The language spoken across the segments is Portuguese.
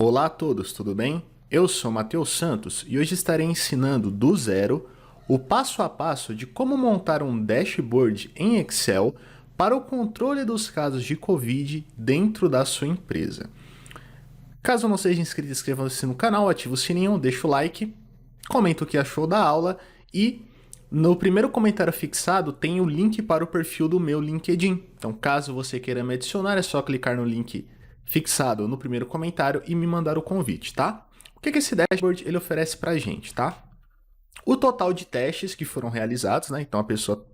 Olá a todos, tudo bem? Eu sou Matheus Santos e hoje estarei ensinando do zero o passo a passo de como montar um dashboard em Excel para o controle dos casos de Covid dentro da sua empresa. Caso não seja inscrito, inscreva-se no canal, ative o sininho, deixa o like, comenta o que achou da aula e no primeiro comentário fixado tem o link para o perfil do meu LinkedIn. Então, caso você queira me adicionar, é só clicar no link fixado no primeiro comentário e me mandar o convite, tá? O que esse dashboard ele oferece pra gente, tá? O total de testes que foram realizados, né? Então a pessoa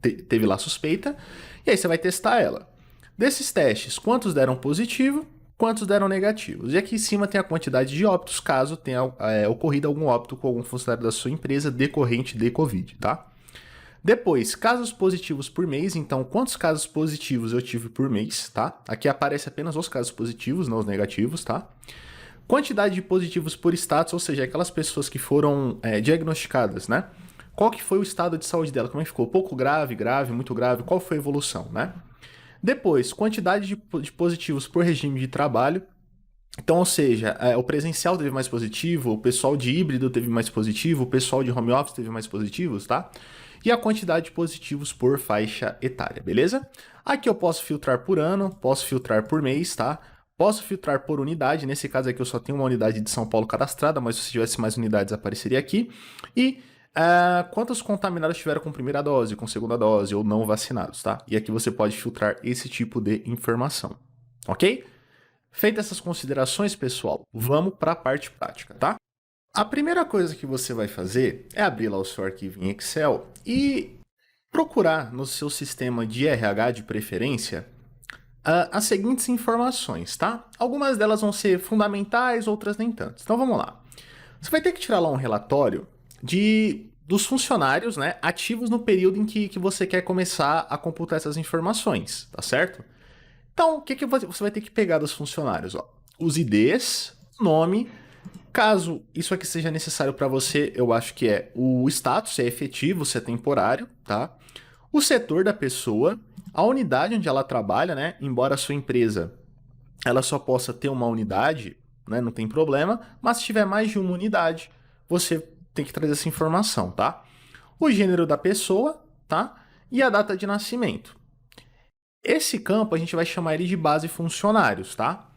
teve lá suspeita e aí você vai testar ela. Desses testes, quantos deram positivo, quantos deram negativos. E aqui em cima tem a quantidade de óbitos, caso tenha ocorrido algum óbito com algum funcionário da sua empresa decorrente de Covid, tá? Depois, casos positivos por mês. Então, quantos casos positivos eu tive por mês, tá? Aqui aparece apenas os casos positivos, não os negativos, tá? Quantidade de positivos por status, ou seja, aquelas pessoas que foram diagnosticadas, né? Qual que foi o estado de saúde dela? Como é que ficou? Pouco grave, grave, muito grave? Qual foi a evolução, né? Depois, quantidade de positivos por regime de trabalho. Então, ou seja, o presencial teve mais positivo, o pessoal de híbrido teve mais positivo, o pessoal de home office teve mais positivos, tá? E a quantidade de positivos por faixa etária, beleza? Aqui eu posso filtrar por ano, posso filtrar por mês, tá? Posso filtrar por unidade, nesse caso aqui eu só tenho uma unidade de São Paulo cadastrada, mas se tivesse mais unidades apareceria aqui. E quantos contaminados tiveram com primeira dose, com segunda dose ou não vacinados, tá? E aqui você pode filtrar esse tipo de informação, ok? Feitas essas considerações, pessoal, vamos para a parte prática, tá? A primeira coisa que você vai fazer é abrir lá o seu arquivo em Excel e procurar no seu sistema de RH de preferência as seguintes informações, tá? Algumas delas vão ser fundamentais, outras nem tanto. Então vamos lá. Você vai ter que tirar lá um relatório dos funcionários, né, ativos no período em que você quer começar a computar essas informações, tá certo? Então, o que você vai ter que pegar dos funcionários? Ó? Os IDs, nome, caso isso aqui seja necessário para você, eu acho que é o status, se é efetivo, se é temporário, tá? O setor da pessoa, a unidade onde ela trabalha, né? Embora a sua empresa ela só possa ter uma unidade, né? Não tem problema, mas se tiver mais de uma unidade, você tem que trazer essa informação, tá? O gênero da pessoa, tá? E a data de nascimento. Esse campo a gente vai chamar ele de base funcionários, tá?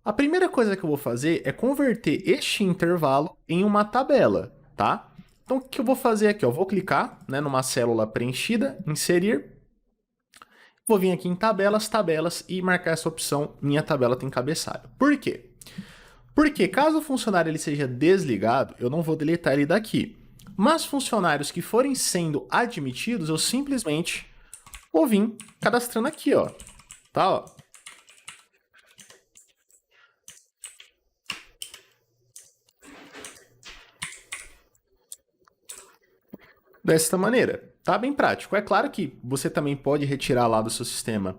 A primeira coisa que eu vou fazer é converter este intervalo em uma tabela, tá? Então, o que eu vou fazer aqui? Eu vou clicar, né, numa célula preenchida, inserir, vou vir aqui em tabelas, tabelas e marcar essa opção minha tabela tem cabeçalho. Por quê? Porque caso o funcionário ele seja desligado, eu não vou deletar ele daqui. Mas funcionários que forem sendo admitidos, eu simplesmente vou vir cadastrando aqui, ó. Tá, ó. Desta maneira. Tá bem prático. É claro que você também pode retirar lá do seu sistema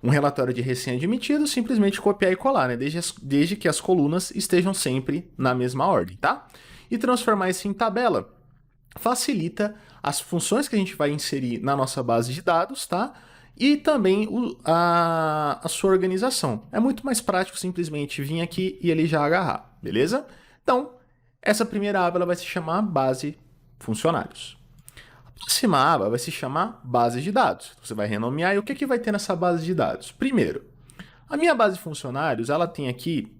um relatório de recém-admitido, simplesmente copiar e colar, né? Desde que as colunas estejam sempre na mesma ordem, tá? E transformar isso em tabela facilita as funções que a gente vai inserir na nossa base de dados, tá? E também a sua organização. É muito mais prático simplesmente vir aqui e ele já agarrar, beleza? Então, essa primeira aba ela vai se chamar base funcionários. A próxima aba vai se chamar base de dados. Você vai renomear e o que vai ter nessa base de dados? Primeiro, a minha base de funcionários ela tem aqui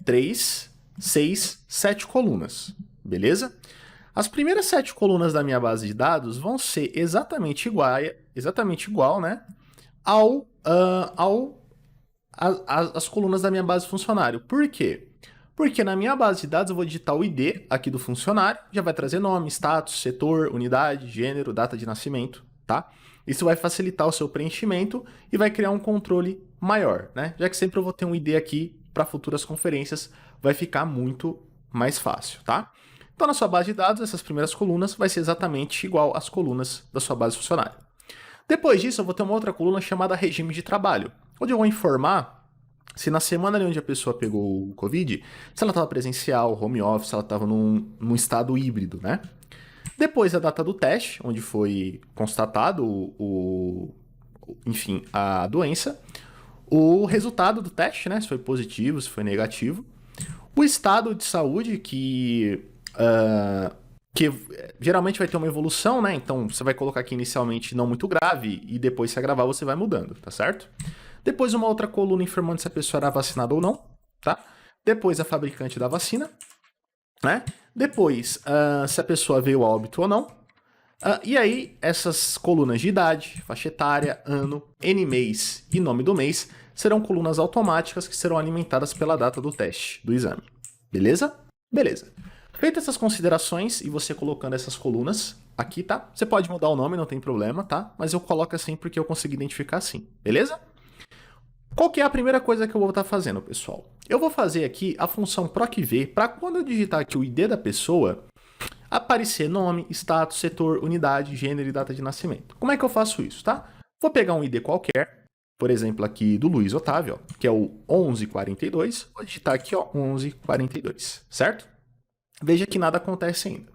3, 6, 7 colunas, beleza? As primeiras 7 colunas da minha base de dados vão ser exatamente igual, né, as colunas da minha base de funcionário. Por quê? Porque na minha base de dados eu vou digitar o ID aqui do funcionário, já vai trazer nome, status, setor, unidade, gênero, data de nascimento, tá? Isso vai facilitar o seu preenchimento e vai criar um controle maior, né? Já que sempre eu vou ter um ID aqui para futuras conferências, vai ficar muito mais fácil, tá? Então na sua base de dados, essas primeiras colunas vai ser exatamente igual às colunas da sua base de funcionário. Depois disso, eu vou ter uma outra coluna chamada regime de trabalho, onde eu vou informar se na semana ali onde a pessoa pegou o Covid, se ela estava presencial, home office, se ela estava num estado híbrido, né? Depois a data do teste, onde foi constatado enfim, a doença. o resultado do teste, né? Se foi positivo, se foi negativo. O estado de saúde, que geralmente vai ter uma evolução, né? Então você vai colocar aqui inicialmente não muito grave e depois se agravar você vai mudando, tá certo? Depois uma outra coluna informando se a pessoa era vacinada ou não, tá? Depois a fabricante da vacina, né? Depois se a pessoa veio a óbito ou não. E aí essas colunas de idade, faixa etária, ano, N mês e nome do mês serão colunas automáticas que serão alimentadas pela data do teste, do exame. Beleza? Beleza. Feitas essas considerações e você colocando essas colunas aqui, tá? Você pode mudar o nome, não tem problema, tá? Mas eu coloco assim porque eu consigo identificar assim, beleza? Qual que é a primeira coisa que eu vou estar fazendo, pessoal? Eu vou fazer aqui a função procv para quando eu digitar aqui o ID da pessoa, aparecer nome, status, setor, unidade, gênero e data de nascimento. Como é que eu faço isso, tá? Vou pegar um ID qualquer, por exemplo aqui do Luiz Otávio, ó, que é o 1142, vou digitar aqui, ó, 1142, certo? Veja que nada acontece ainda.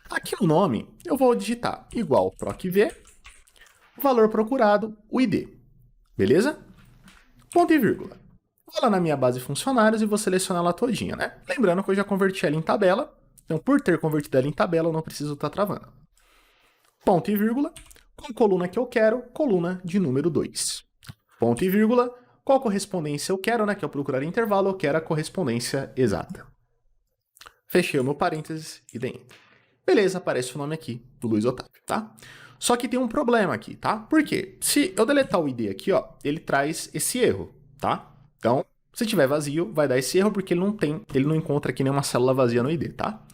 Aqui no nome, eu vou digitar igual procv, valor procurado, o ID, beleza? Ponto e vírgula. Vou lá na minha base de funcionários e vou selecionar ela todinha, né? Lembrando que eu já converti ela em tabela, então por ter convertido ela em tabela, eu não preciso estar travando. Ponto e vírgula, qual coluna que eu quero? Coluna de número 2. Ponto e vírgula, qual correspondência eu quero, né? Que é o procurar intervalo, eu quero a correspondência exata. Fechei o meu parênteses e dei enter. Beleza, aparece o nome aqui do Luiz Otávio, tá? Só que tem um problema aqui, tá? Por quê? Se eu deletar o ID aqui, ó, ele traz esse erro, tá? Então, se tiver vazio, vai dar esse erro porque ele não encontra aqui nenhuma célula vazia no ID, tá?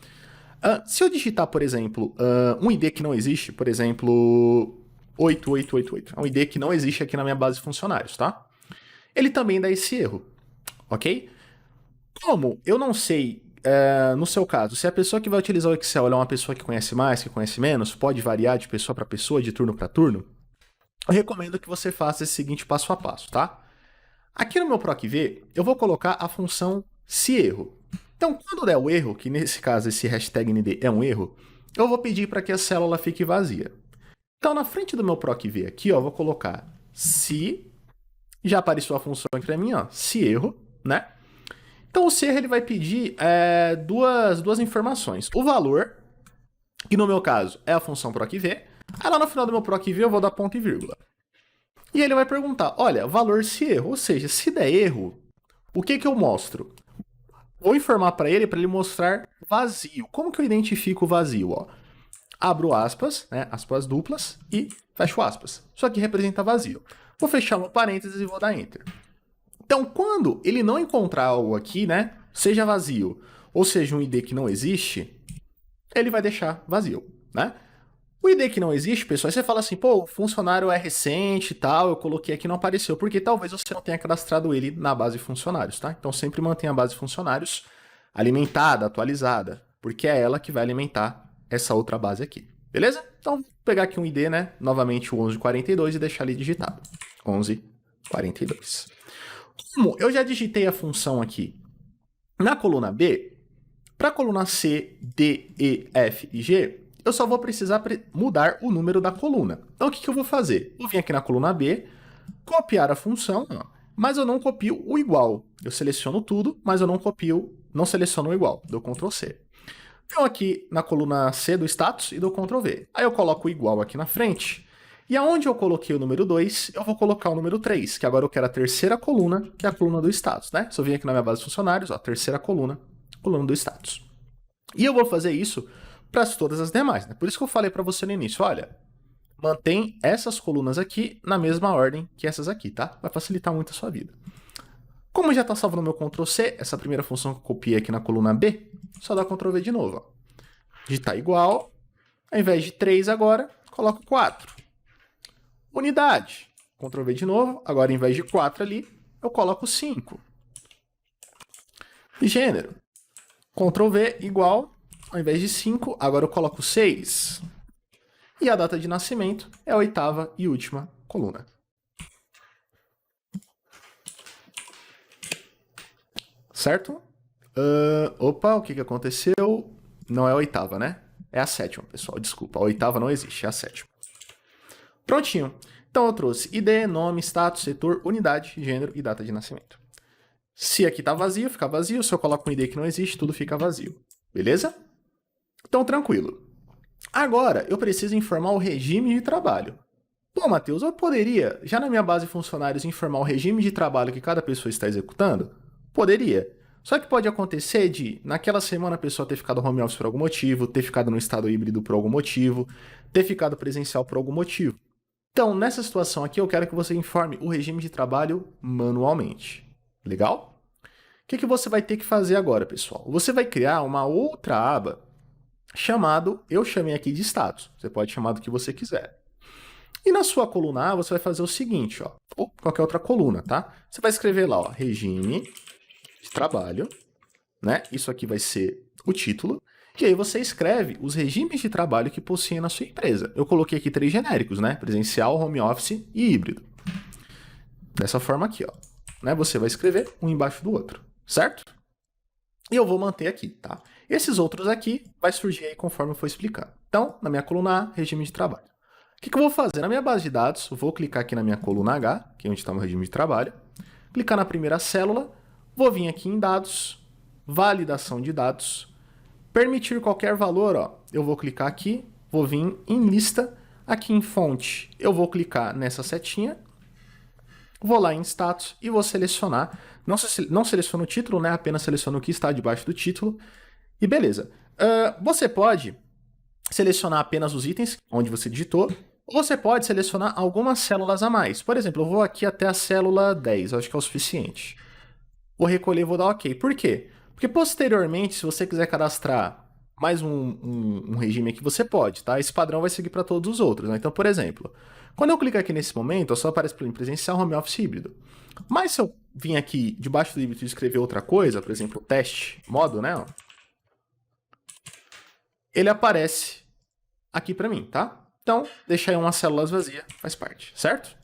Se eu digitar, por exemplo, um ID que não existe, por exemplo, 8888, é um ID que não existe aqui na minha base de funcionários, tá? Ele também dá esse erro, ok? Como eu não sei, no seu caso, se a pessoa que vai utilizar o Excel é uma pessoa que conhece mais, que conhece menos, pode variar de pessoa para pessoa, de turno para turno, eu recomendo que você faça esse seguinte passo a passo, tá? Aqui no meu procv, eu vou colocar a função se erro. Então, quando der o erro, que nesse caso esse hashtag nd é um erro, eu vou pedir para que a célula fique vazia. Então, na frente do meu procv aqui, ó, eu vou colocar se, já apareceu a função aqui para mim, ó, se erro, né? Então, o se erro ele vai pedir duas informações. O valor, que no meu caso é a função procv, aí lá no final do meu procv eu vou dar ponto e vírgula. E ele vai perguntar, olha, valor se erro, ou seja, se der erro, o que eu mostro? Vou informar para ele mostrar vazio. Como que eu identifico o vazio? Ó? Abro aspas, né, aspas duplas, e fecho aspas. Isso aqui representa vazio. Vou fechar um parênteses e vou dar Enter. Então, quando ele não encontrar algo aqui, né, seja vazio, ou seja, um ID que não existe, ele vai deixar vazio, né? O ID que não existe, pessoal, aí você fala assim, pô, o funcionário é recente e tal, eu coloquei aqui e não apareceu, porque talvez você não tenha cadastrado ele na base de funcionários, tá? Então sempre mantenha a base de funcionários alimentada, atualizada, porque é ela que vai alimentar essa outra base aqui, beleza? Então vou pegar aqui um ID, né, novamente o 1142 e deixar ali digitado, 1142. Como eu já digitei a função aqui na coluna B, para a coluna C, D, E, F e G, eu só vou precisar mudar o número da coluna. Então, o que eu vou fazer? Vou vir aqui na coluna B, copiar a função, ó, mas eu não copio o igual. Eu seleciono tudo, mas eu não seleciono o igual. Dou Ctrl C. Então, aqui na coluna C do status e dou Ctrl V. Aí eu coloco o igual aqui na frente. E aonde eu coloquei o número 2, eu vou colocar o número 3, que agora eu quero a terceira coluna, que é a coluna do status, né? Se eu vim aqui na minha base de funcionários, ó, terceira coluna do status. E eu vou fazer isso para todas as demais, né? Por isso que eu falei para você no início, olha, mantém essas colunas aqui na mesma ordem que essas aqui, tá? Vai facilitar muito a sua vida. Como já está salvo no meu Ctrl C, essa primeira função que eu copiei aqui na coluna B, só dá Ctrl V de novo, ó. Digitar igual, ao invés de 3 agora, coloco 4. Unidade, Ctrl V de novo, agora ao invés de 4 ali, eu coloco 5. Gênero, Ctrl V igual, ao invés de 5, agora eu coloco 6. E a data de nascimento é a 8ª e última coluna. Certo? Opa, o que aconteceu? Não é a 8ª, né? É a 7ª, pessoal. Desculpa, a 8ª não existe, é a 7ª. Prontinho. Então eu trouxe ID, nome, status, setor, unidade, gênero e data de nascimento. Se aqui está vazio, fica vazio. Se eu coloco um ID que não existe, tudo fica vazio. Beleza? Então, tranquilo. Agora, eu preciso informar o regime de trabalho. Pô, Matheus, eu poderia, já na minha base de funcionários, informar o regime de trabalho que cada pessoa está executando? Poderia. Só que pode acontecer de, naquela semana, a pessoa ter ficado home office por algum motivo, ter ficado no estado híbrido por algum motivo, ter ficado presencial por algum motivo. Então, nessa situação aqui, eu quero que você informe o regime de trabalho manualmente. Legal? O que você vai ter que fazer agora, pessoal? Você vai criar uma outra aba chamado, eu chamei aqui de status. Você pode chamar do que você quiser. E na sua coluna A, você vai fazer o seguinte, ó, ou qualquer outra coluna, tá? Você vai escrever lá, ó, regime de trabalho, né? Isso aqui vai ser o título. E aí você escreve os regimes de trabalho que possuem na sua empresa. Eu coloquei aqui 3 genéricos, né? Presencial, home office e híbrido. Dessa forma aqui, ó. Né? Você vai escrever um embaixo do outro, certo? E eu vou manter aqui, tá? Esses outros aqui vai surgir aí conforme eu for explicar. Então, na minha coluna A, regime de trabalho. O que eu vou fazer? Na minha base de dados, eu vou clicar aqui na minha coluna H, que é onde está o meu regime de trabalho, clicar na primeira célula, vou vir aqui em dados, validação de dados, permitir qualquer valor, ó, eu vou clicar aqui, vou vir em lista, aqui em fonte, eu vou clicar nessa setinha, vou lá em status e vou selecionar, não seleciono o título, né, apenas seleciono o que está debaixo do título, e beleza. Você pode selecionar apenas os itens onde você digitou, ou você pode selecionar algumas células a mais. Por exemplo, eu vou aqui até a célula 10, acho que é o suficiente. Vou recolher e vou dar OK. Por quê? Porque posteriormente, se você quiser cadastrar mais um regime aqui, você pode, tá? Esse padrão vai seguir para todos os outros, né? Então, por exemplo, quando eu clico aqui nesse momento, só aparece para mim presencial, home office, híbrido. Mas se eu vim aqui debaixo do híbrido e escrever outra coisa, por exemplo, teste, modo, né? Ele aparece aqui para mim, tá? Então, deixar aí umas células vazias, faz parte, certo?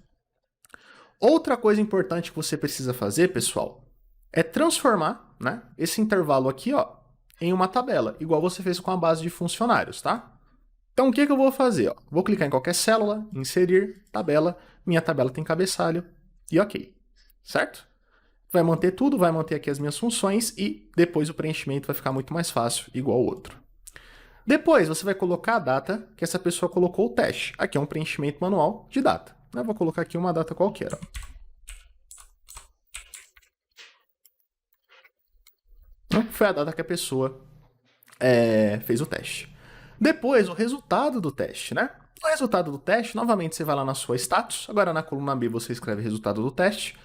Outra coisa importante que você precisa fazer, pessoal, é transformar, né, esse intervalo aqui, ó, em uma tabela, igual você fez com a base de funcionários, tá? Então, o que eu vou fazer? Ó? Vou clicar em qualquer célula, inserir, tabela, minha tabela tem cabeçalho e OK, certo? Vai manter tudo, vai manter aqui as minhas funções e depois o preenchimento vai ficar muito mais fácil, igual o outro. Depois, você vai colocar a data que essa pessoa colocou o teste. Aqui é um preenchimento manual de data. Eu vou colocar aqui uma data qualquer. Ó. Foi a data que a pessoa fez o teste. Depois, o resultado do teste, né? O resultado do teste, novamente, você vai lá na sua status. Agora, na coluna B, você escreve resultado do teste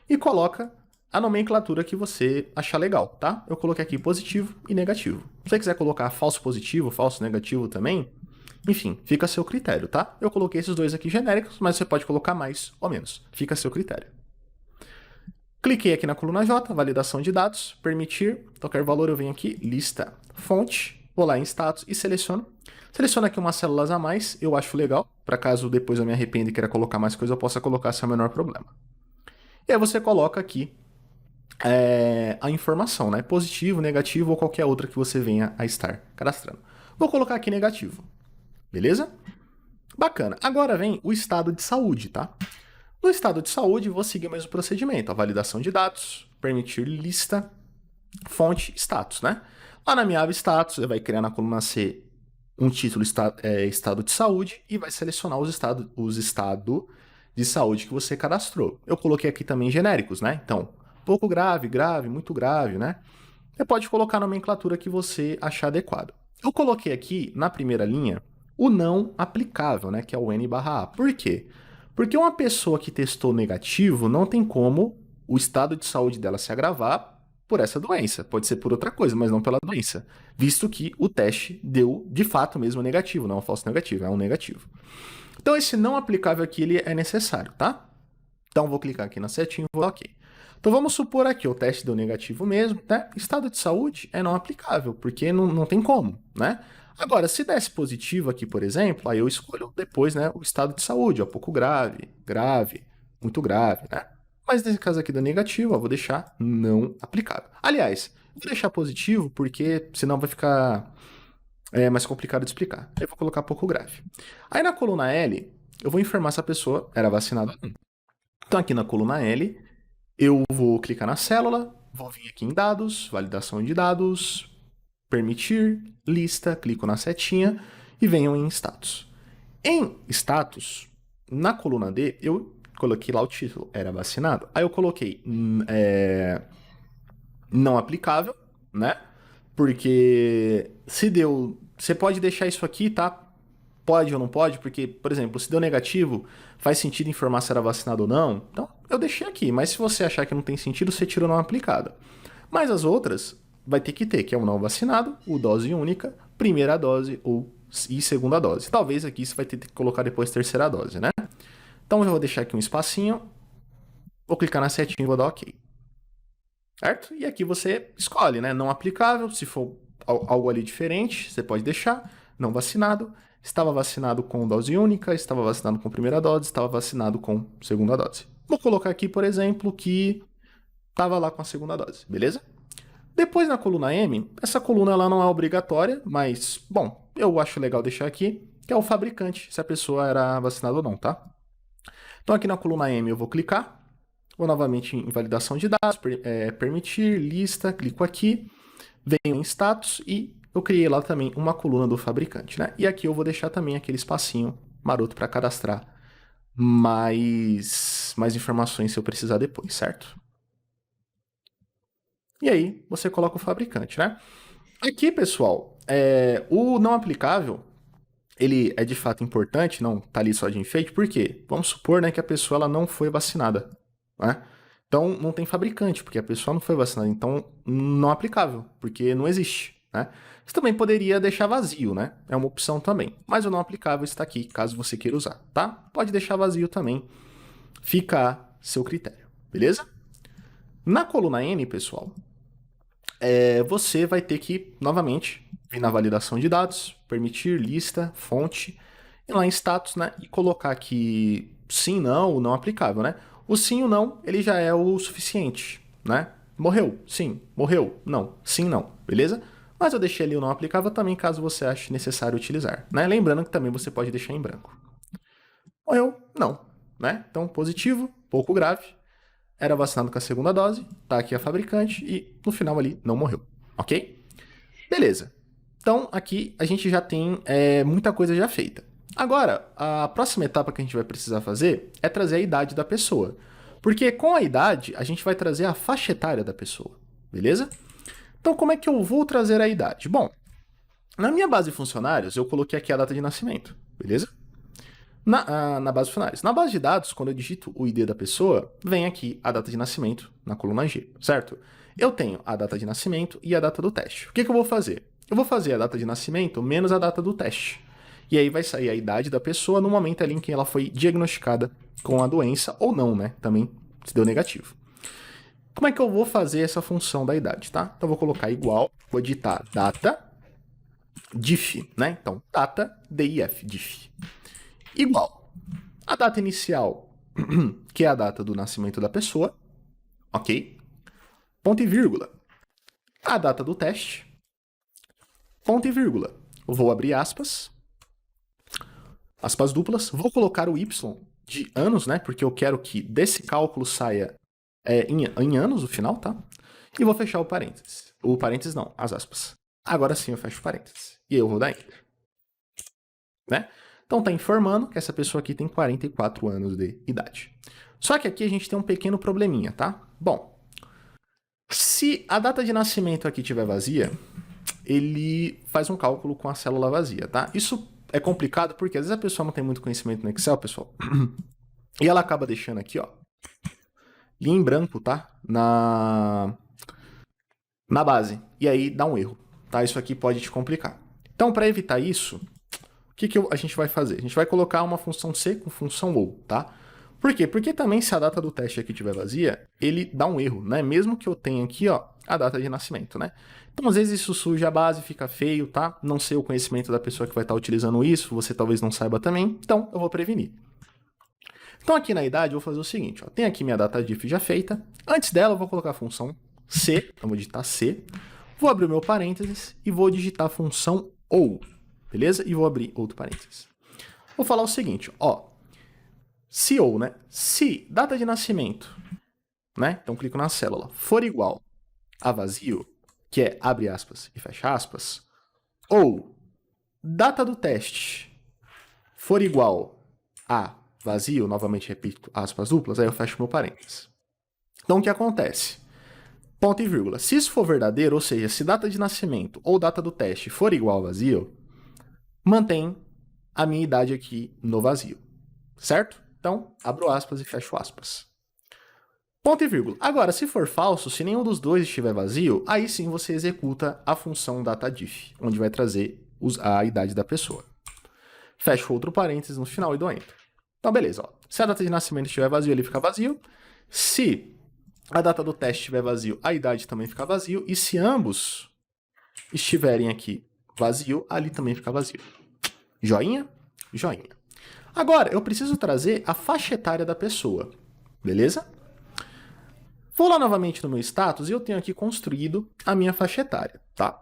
e coloca a nomenclatura que você achar legal, tá? Eu coloquei aqui positivo e negativo. Se você quiser colocar falso positivo, falso negativo também, enfim, fica a seu critério, tá? Eu coloquei esses dois aqui genéricos, mas você pode colocar mais ou menos. Fica a seu critério. Cliquei aqui na coluna J, validação de dados, permitir, qualquer valor eu venho aqui, lista, fonte, vou lá em status e seleciono. Seleciono aqui umas células a mais, eu acho legal, para caso depois eu me arrependa e queira colocar mais coisa, eu possa colocar sem o menor problema. E aí você coloca aqui a informação, né? Positivo, negativo ou qualquer outra que você venha a estar cadastrando. Vou colocar aqui negativo, beleza? Bacana. Agora vem o estado de saúde, tá? No estado de saúde, vou seguir o mesmo procedimento, a validação de dados, permitir lista, fonte, status, né? Lá na minha aba status, você vai criar na coluna C um título estado de saúde e vai selecionar os estados de saúde que você cadastrou. Eu coloquei aqui também genéricos, né? Então, pouco grave, grave, muito grave, né? Você pode colocar a nomenclatura que você achar adequado. Eu coloquei aqui, na primeira linha, o não aplicável, né? Que é o N/A. Por quê? Porque uma pessoa que testou negativo não tem como o estado de saúde dela se agravar por essa doença. Pode ser por outra coisa, mas não pela doença. Visto que o teste deu, de fato, mesmo negativo, não é um falso negativo, é um negativo. Então, esse não aplicável aqui, ele é necessário, tá? Então, vou clicar aqui na setinha e vou dar OK. Então, vamos supor aqui, o teste deu negativo mesmo, né? Estado de saúde é não aplicável, porque não tem como, né? Agora, se desse positivo aqui, por exemplo, aí eu escolho depois, né, o estado de saúde, ó, pouco grave, grave, muito grave, né? Mas nesse caso aqui do negativo, ó, vou deixar não aplicável. Aliás, vou deixar positivo porque senão vai ficar mais complicado de explicar. Eu vou colocar pouco grave. Aí na coluna L, eu vou informar se a pessoa era vacinada ou não. Então, aqui na coluna L, eu vou clicar na célula, vou vir aqui em dados, validação de dados, permitir, lista, clico na setinha e venho em status. Em status, na coluna D, eu coloquei lá o título, era vacinado. Aí eu coloquei não aplicável, né? Porque se deu... Você pode deixar isso aqui, tá? Pode ou não pode, porque, por exemplo, se deu negativo, faz sentido informar se era vacinado ou não. Então, eu deixei aqui. Mas se você achar que não tem sentido, você tira o não aplicado. Mas as outras, vai ter que ter, que é o não vacinado, o dose única, primeira dose e segunda dose. Talvez aqui você vai ter que colocar depois terceira dose, né? Então, eu vou deixar aqui um espacinho, vou clicar na setinha e vou dar OK. Certo? E aqui você escolhe, né? Não aplicável, se for algo ali diferente, você pode deixar. Não vacinado, estava vacinado com dose única, estava vacinado com primeira dose, estava vacinado com segunda dose. Vou colocar aqui, por exemplo, que estava lá com a segunda dose, beleza? Depois na coluna M, essa coluna ela não é obrigatória, mas, bom, eu acho legal deixar aqui, que é o fabricante, se a pessoa era vacinada ou não, tá? Então aqui na coluna M eu vou clicar, vou novamente em validação de dados, permitir, lista, clico aqui, venho em status e eu criei lá também uma coluna do fabricante, né? E aqui eu vou deixar também aquele espacinho maroto para cadastrar mais informações se eu precisar depois, certo? E aí você coloca o fabricante, né? Aqui, pessoal, o não aplicável, ele é de fato importante, não tá ali só de enfeite, por quê? Vamos supor, né, que a pessoa ela não foi vacinada, né? Então, não tem fabricante, porque a pessoa não foi vacinada. Então, não é aplicável, porque não existe, né? Você também poderia deixar vazio, né? É uma opção também. Mas o não aplicável está aqui, caso você queira usar, tá? Pode deixar vazio também. Fica a seu critério, beleza? Na coluna N, pessoal, você vai ter que, novamente, vir na validação de dados, permitir, lista, fonte, e lá em status, né? E colocar aqui sim, não, ou não aplicável, né? O sim ou não, ele já é o suficiente, né? Morreu, sim. Morreu, não. Sim, não. Beleza? Mas eu deixei ali o não aplicável também, caso você ache necessário utilizar, né? Lembrando que também você pode deixar em branco. Morreu, não, né? Então, positivo, pouco grave. Era vacinado com a segunda dose, tá aqui a fabricante e no final ali não morreu, ok? Beleza. Então, aqui a gente já tem muita coisa já feita. Agora, a próxima etapa que a gente vai precisar fazer é trazer a idade da pessoa. Porque com a idade, a gente vai trazer a faixa etária da pessoa, beleza? Então, como é que eu vou trazer a idade? Bom, na minha base de funcionários, eu coloquei aqui a data de nascimento, beleza? Na base de funcionários. Na base de dados, quando eu digito o ID da pessoa, vem aqui a data de nascimento na coluna G, certo? Eu tenho a data de nascimento e a data do teste. O que eu vou fazer? Eu vou fazer a data de nascimento menos a data do teste. E aí vai sair a idade da pessoa no momento ali em que ela foi diagnosticada com a doença ou não, né? Também se deu negativo. Como é que eu vou fazer essa função da idade, tá? Então eu vou colocar igual, vou digitar data, diff, né? Então, data, dif, diff. Igual a data inicial, que é a data do nascimento da pessoa, ok? Ponto e vírgula. A data do teste, ponto e vírgula. Vou abrir aspas, aspas duplas, vou colocar o Y de anos, né? Porque eu quero que desse cálculo saia em anos o final, tá? E vou fechar o parênteses. O parênteses não, as aspas. Agora sim eu fecho o parênteses. E aí eu vou dar Enter. Né? Então tá informando que essa pessoa aqui tem 44 anos de idade. Só que aqui a gente tem um pequeno probleminha, tá? Bom, se a data de nascimento aqui estiver vazia, ele faz um cálculo com a célula vazia, tá? Isso é complicado porque às vezes a pessoa não tem muito conhecimento no Excel, pessoal. E ela acaba deixando aqui, ó, linha em branco, tá? Na base. E aí dá um erro, tá? Isso aqui pode te complicar. Então, para evitar isso, o que a gente vai fazer? A gente vai colocar uma função C com função OU, tá? Por quê? Porque também se a data do teste aqui estiver vazia, ele dá um erro, né? Mesmo que eu tenha aqui, ó, a data de nascimento, né? Então, às vezes isso suja a base, fica feio, tá? Não sei o conhecimento da pessoa que vai estar utilizando isso, você talvez não saiba também, então eu vou prevenir. Então, aqui na idade, eu vou fazer o seguinte, ó. Tem aqui minha data diff já feita. Antes dela, eu vou colocar a função C, então vou digitar C. Vou abrir o meu parênteses e vou digitar a função OU, beleza? E vou abrir outro parênteses. Vou falar o seguinte, ó. Se ou, né? Se data de nascimento, né? Então clico na célula, for igual a vazio, que é abre aspas e fecha aspas, ou data do teste for igual a vazio, novamente repito, aspas duplas, aí eu fecho meu parênteses. Então o que acontece? Ponto e vírgula. Se isso for verdadeiro, ou seja, se data de nascimento ou data do teste for igual a vazio, mantém a minha idade aqui no vazio, certo? Então, abro aspas e fecho aspas. Ponto e vírgula. Agora, se for falso, se nenhum dos dois estiver vazio, aí sim você executa a função datadiff, onde vai trazer a idade da pessoa. Fecho outro parênteses no final e dou enter. Então, beleza. Ó. Se a data de nascimento estiver vazio, ele fica vazio. Se a data do teste estiver vazio, a idade também fica vazio. E se ambos estiverem aqui vazio, ali também fica vazio. Joinha? Joinha. Agora, eu preciso trazer a faixa etária da pessoa. Beleza? Vou lá novamente no meu status e eu tenho aqui construído a minha faixa etária, tá?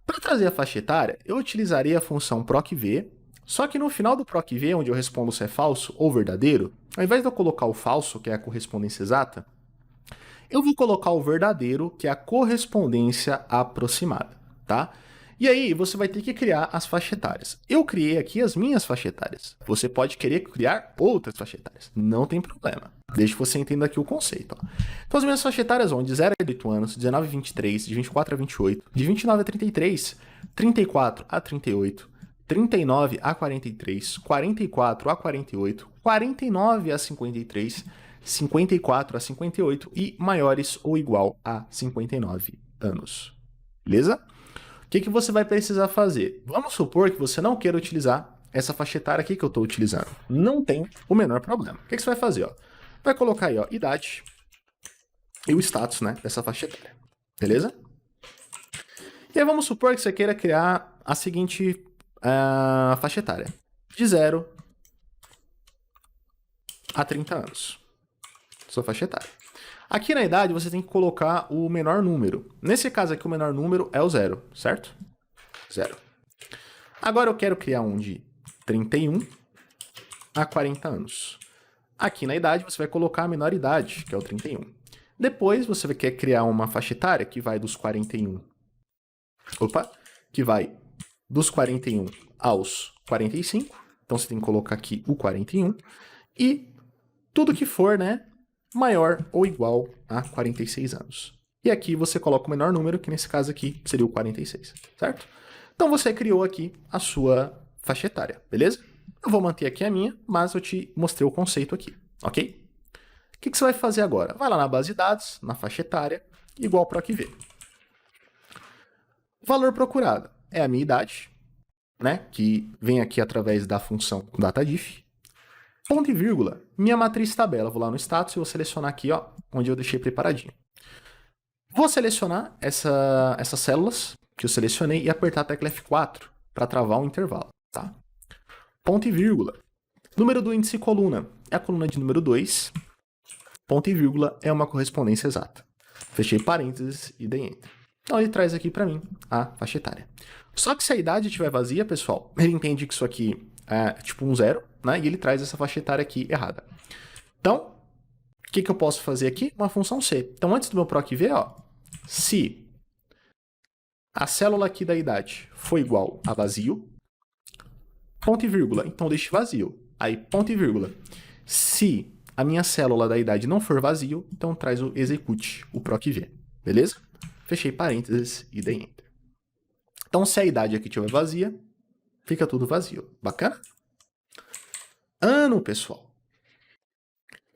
Para trazer a faixa etária, eu utilizarei a função procv, só que no final do procv, onde eu respondo se é falso ou verdadeiro, ao invés de eu colocar o falso, que é a correspondência exata, eu vou colocar o verdadeiro, que é a correspondência aproximada, tá? E aí, você vai ter que criar as faixas etárias. Eu criei aqui as minhas faixas etárias. Você pode querer criar outras faixas etárias. Não tem problema. Desde que você entenda aqui o conceito. Ó. Então, as minhas faixas etárias vão de 0 a 18 anos, 19 a 23, de 24 a 28, de 29 a 33, 34 a 38, 39 a 43, 44 a 48, 49 a 53, 54 a 58 e maiores ou igual a 59 anos. Beleza? O que você vai precisar fazer? Vamos supor que você não queira utilizar essa faixa etária aqui que eu estou utilizando. Não tem o menor problema. O que você vai fazer? Ó? Vai colocar aí, ó, idade e o status, né, dessa faixa etária. Beleza? E aí vamos supor que você queira criar a seguinte faixa etária. De 0 a 30 anos. Sua faixa etária. Aqui na idade você tem que colocar o menor número. Nesse caso aqui o menor número é o 0, certo? 0. Agora eu quero criar um de 31 a 40 anos. Aqui na idade você vai colocar a menor idade, que é o 31. Depois você quer criar uma faixa etária que vai dos 41. Que vai dos 41 aos 45. Então você tem que colocar aqui o 41. E tudo que for, né, maior ou igual a 46 anos. E aqui você coloca o menor número, que nesse caso aqui seria o 46, certo? Então você criou aqui a sua faixa etária, beleza? Eu vou manter aqui a minha, mas eu te mostrei o conceito aqui, ok? O que você vai fazer agora? Vai lá na base de dados, na faixa etária, igual procv. O valor procurado é a minha idade, né? Que vem aqui através da função datadiff. Ponto e vírgula, minha matriz tabela. Vou lá no status e vou selecionar aqui, ó, onde eu deixei preparadinho. Vou selecionar essas células que eu selecionei e apertar a tecla F4 para travar um intervalo, tá? Ponto e vírgula. Número do índice coluna é a coluna de número 2. Ponto e vírgula é uma correspondência exata. Fechei parênteses e dei enter. Então ele traz aqui para mim a faixa etária. Só que se a idade estiver vazia, pessoal, ele entende que isso aqui é tipo um 0, né? E ele traz essa faixa etária aqui errada. Então, o que eu posso fazer aqui? Uma função C. Então, antes do meu procv, ó, se a célula aqui da idade for igual a vazio, ponto e vírgula, então deixe vazio. Aí, ponto e vírgula. Se a minha célula da idade não for vazio, então traz o execute, o procv. Beleza? Fechei parênteses e dei enter. Então, se a idade aqui estiver vazia, fica tudo vazio. Bacana? Ano, pessoal.